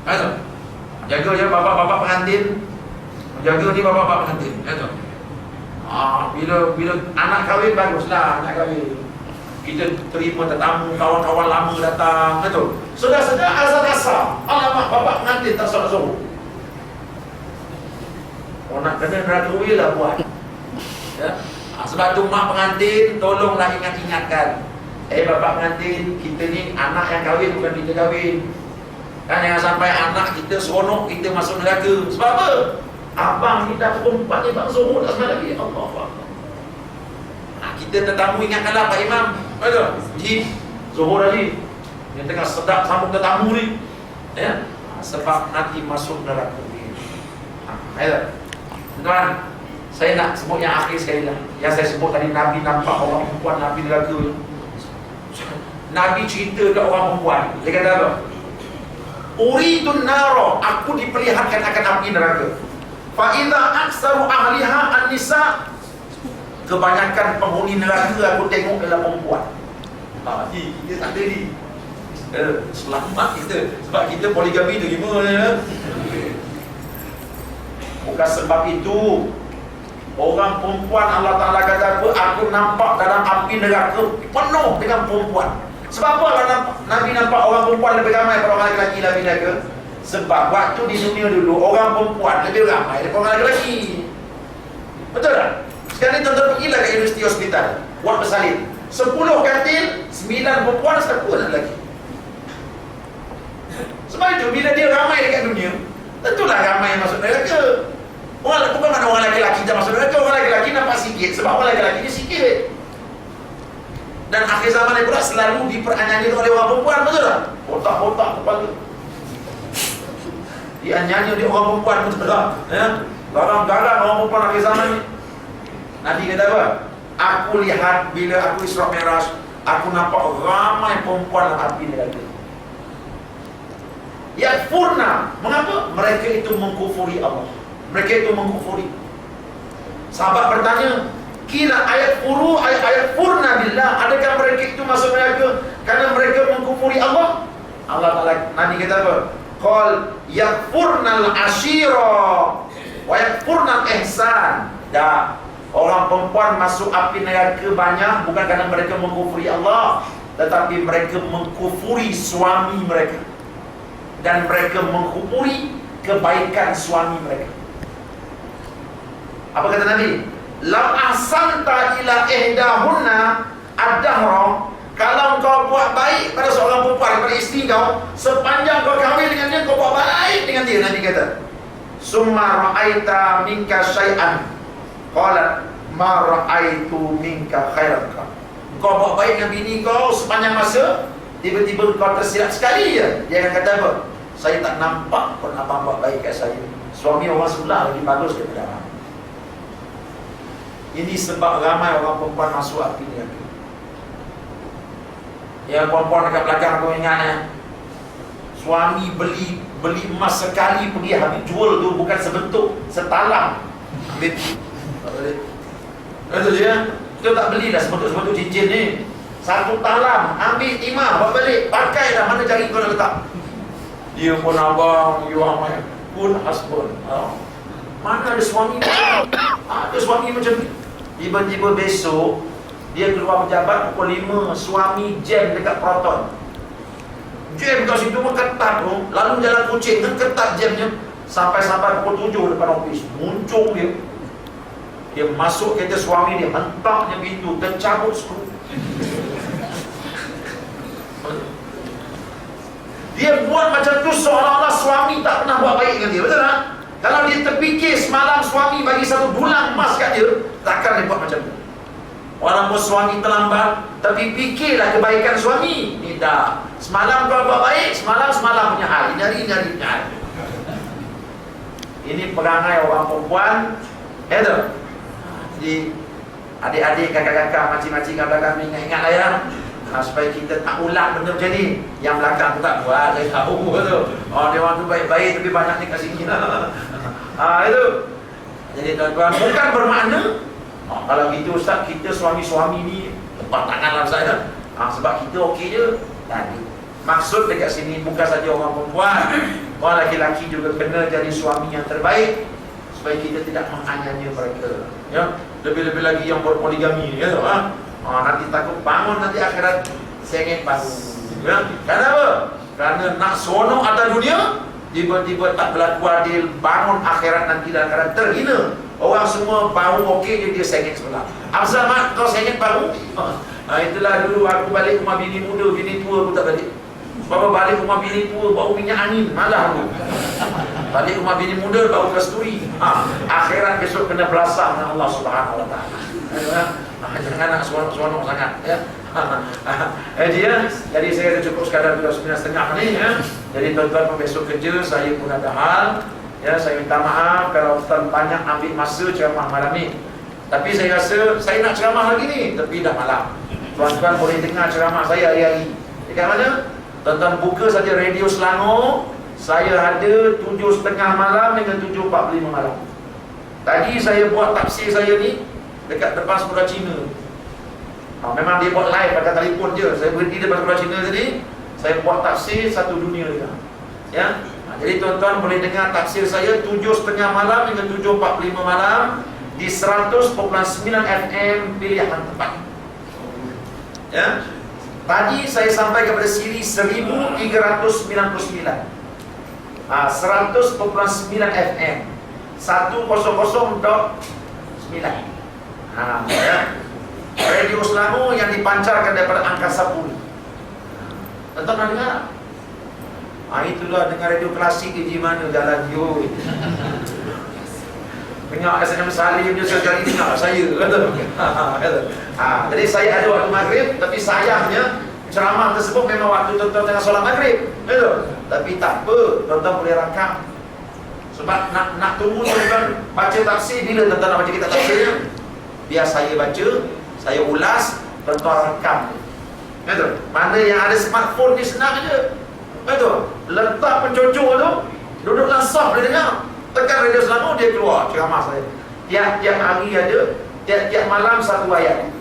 B: Ada. Jaga je bapa-bapa pengantin. Jaga ni bapa-bapa pengantin. Ada. Bila anak kahwin baguslah anak kahwin. Kita terima tetamu, kawan-kawan lama datang, betul. Sedar-sedar azan-azan. Alamak, bapa pengantin tak solat Zuhur. Oh, nak kena neraka lah buat. Ya. Sebab tu mak pengantin tolonglah ingat-ingatkan. Bapa pengantin, kita ni anak yang kahwin bukan kita kahwin. Kan jangan sampai anak kita seronok kita masuk neraka. Sebab apa? Abang ni dah pukul 4 ni Bang Zuhur tak sempat lagi. Allah. Kita tetamu ingatkanlah Pak Imam. Betul? Ji, Zuhur lagi. Yang tengah sedap sambung tetamu ni. Ya. Sebab nanti masuk neraka. Baiklah. Tuan, saya nak sebut yang akhir sekali lah. Yang saya sebut tadi, Nabi nampak orang perempuan, Nabi neraka. Nabi cerita ke orang perempuan. Dia kata apa? Uridun naro, aku diperlihatkan akan api neraka. Fa idza aktsaru ahliha an-nisa, kebanyakan penghuni neraka aku tengok adalah perempuan. Kita tak ada ni. Selamat kita. Sebab kita poligami terima ya. Bukan sebab itu orang perempuan Allah Ta'ala kata apa? Aku nampak dalam api neraka penuh dengan perempuan. Sebab apa Nabi nampak orang perempuan lebih ramai daripada orang lelaki dalam neraka? Sebab waktu di dunia dulu orang perempuan lebih ramai daripada orang lelaki. Betul tak? Sekarang ni tuan-tuan pergilah ke universiti hospital, buat bersalin. 10 katil, 9 perempuan, 1 lelaki. Sebab itu bila dia ramai dekat dunia, tentulah ramai yang masuk neraka. Bukan mana orang lelaki tak masuk neraka. Orang lelaki nampak sikit sebab orang lelaki ni sikit. Dan akhir zaman ni pula selalu diperanyanyai oleh orang perempuan, betul tak? Otak-otak kepala dianyanyai oleh orang perempuan, betul tak? Ya? Garang-garang orang perempuan akhir zaman ni. Nabi kata apa? Aku lihat bila aku Isra Mi'raj, aku nampak ramai perempuan dalam api neraka. Yakfurna. Mengapa? Mereka itu mengkufuri Allah. Mereka itu mengkufuri. Sahabat bertanya, kila ayat furna billah, adakah mereka itu masuk neraka karena mereka mengkufuri Allah? Allah Ta'ala, Nabi kata apa? Qal yakfurnal ashira wa yakfurnal ihsan. Dah, orang perempuan masuk api neraka banyak bukan kerana mereka mengkufuri Allah, tetapi mereka mengkufuri suami mereka. Dan mereka mengkufuri kebaikan suami mereka. Apa kata Nabi? Lam ahsanta ila ihdahunna ad-dahra, kalau kau buat baik pada seorang perempuan, pada isteri kau, sepanjang kau kahwin dengan dia, kau buat baik dengan dia, Nabi kata. Summa ra'aita minka syai'an, qalat ma ra'aitu minka khairan. Kau buat baik dengan bini kau sepanjang masa, tiba-tiba kau tersilap sekali je, dia akan kata apa? Saya tak nampak pun abang buat baik kat saya. Suami orang sebelah lagi bagus daripada abang. Ini sebab ramai orang perempuan masuk api neraka. Yang perempuan dekat belakang aku ingat ya. Suami beli emas sekali pergi habis jual tu bukan sebentuk, setalam. Ambil. Betul ya? Kita tak belilah sebentuk-sebentuk cincin ni. Satu talam, ambil timah, bawa balik, pakai dah, mana jari kau nak letak. Dia pun abang, you are my good husband. Mana ada suami macam ni? Ada suami macam ni. Tiba-tiba besok dia keluar pejabat pukul 5, suami jam dekat Proton. Jam kat situ pun ketat tu. Lalu jalan kucing kan ketat jamnya. Sampai-sampai pukul 7 depan ofis. Muncul dia. Dia masuk kereta suami dia, hentaknya pintu, tercabut skru. Dia buat macam tu seolah-olah suami tak pernah buat baik dengan dia. Betul tak? Kalau dia terfikir semalam suami bagi 1 bulan emas kat dia, takkan dia buat macam tu. Walaupun suami terlambat, tapi fikirlah kebaikan suami. Tidak. Semalam kau buat baik, semalam punya hal. Ini hari punya hal. Ini perangai orang perempuan. Tu. Jadi adik-adik, kakak-kakak, makcik-makcik kat belakang ni ingat-ingatlah ya. Supaya kita tak ulang benda macam ni. Yang belakang tu tak buat, saya tahu tu. Dia orang tu baik-baik tapi banyak ni kat sini. Itu. Jadi tuan-tuan, bukan bermakna kalau gitu Ustaz, kita suami-suami ni lepas tanganlah saya. Sebab kita okey je. Tadi maksud dekat sini bukan saja orang perempuan, orang lelaki juga kena jadi suami yang terbaik supaya kita tidak menganiaya mereka. Ya, lebih-lebih lagi yang berpoligami ya. Nanti takut bangun nanti akhirat sengit baru. Ya, kenapa? Kerana nak seronok atas dunia, tiba-tiba tak berlaku adil, bangun akhirat nanti dalam keadaan terhina. Orang semua baru okey dia sengit sebelah. Afzal Mat, kau sengit baru? Itulah dulu aku balik rumah bini muda, bini tua aku tak balik. Sebab balik rumah bini tua bau minyak angin, malah aku. Balik rumah bini muda bau kasturi. Akhirat besok kena belasah dengan Allah Subhanahu Wa Taala. Jangan nak seronok-seronok sangat ya. Jadi saya dah cukup sekadar 9:30 ni ya. Jadi tuan-tuan besok kerja saya pun ada hal. Ya, saya minta maaf kalau Ustaz banyak ambil masa ceramah malam ni. Tapi saya rasa saya nak ceramah lagi ni, tapi dah malam. Tuan-tuan boleh dengar ceramah saya hari-hari. Dekat mana? Tuan-tuan buka saja Radio Selangor. Saya ada 7:30 malam dengan 7:45 malam. Tadi saya buat tafsir saya ni dekat depan sekolah Cina. Memang dia buat live pakai telefon je. Saya berhenti depan sekolah Cina tadi. Saya buat tafsir satu dunia dia. Ya. Jadi tuan-tuan boleh dengar tafsir saya 7:30 malam dengan 7:45 malam di 100.9 FM pilihan tempat. Ya. Tadi saya sampai kepada siri 1399. 100.9 FM 100.9. Ya. Radio Selangor yang dipancarkan daripada Angkasa Puri. Tuan-tuan nak dengar? Itulah dengan radio klasik di mana jalan yo. Dengar SNM Salim je sekali dengar saya kata. Jadi saya ada waktu maghrib, tapi sayangnya ceramah tersebut memang waktu tuan-tuan tengah solat maghrib. Betul? Tapi tak apa, tuan-tuan boleh rakam. Sebab nak tunggu tuan-tuan baca tafsir bila tuan-tuan nak baca kitab tafsirnya. Biar saya baca, saya ulas, tuan-tuan rakam. Betul? Mana yang ada smartphone ni senang je. Betul? Letak pencocok tu, duduk dalam saf boleh dengar. Tekan Radio Selangor, dia keluar ceramah saya. Tiap hari ada, tiap malam satu ayat.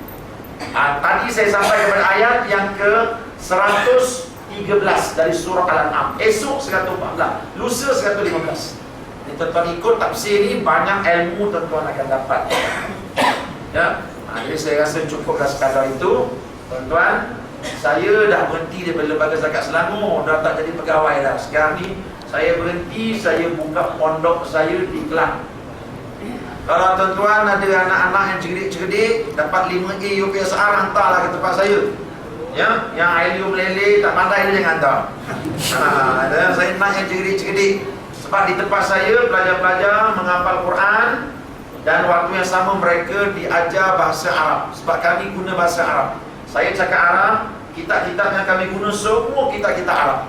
B: Tadi saya sampai kepada ayat yang ke 113 dari surah Al-An'am. Esok 114, lusa 115. Ini tuan-tuan ikut tafsir ni, banyak ilmu tuan-tuan akan dapat. Ya, jadi saya rasa cukuplah sekadar itu. Tuan-tuan, saya dah berhenti daripada Lembaga Zakat Selangor, dah tak jadi pegawai dah. Sekarang ni saya berhenti, saya buka pondok saya di Kelang. Kalau tuan-tuan ada anak-anak yang cerdik-cerdik dapat 5A UPSR, hantarlah ke tempat saya. Ya, yang ILU meleleh tak pandai dia jangan hantar. Dan saya nak yang cerdik-cerdik. Sebab di tempat saya pelajar-pelajar menghafal Quran dan waktu yang sama mereka diajar bahasa Arab. Sebab kami guna bahasa Arab. Saya cakap Arab, kitab-kitab yang kami guna semua kitab-kitab Arab.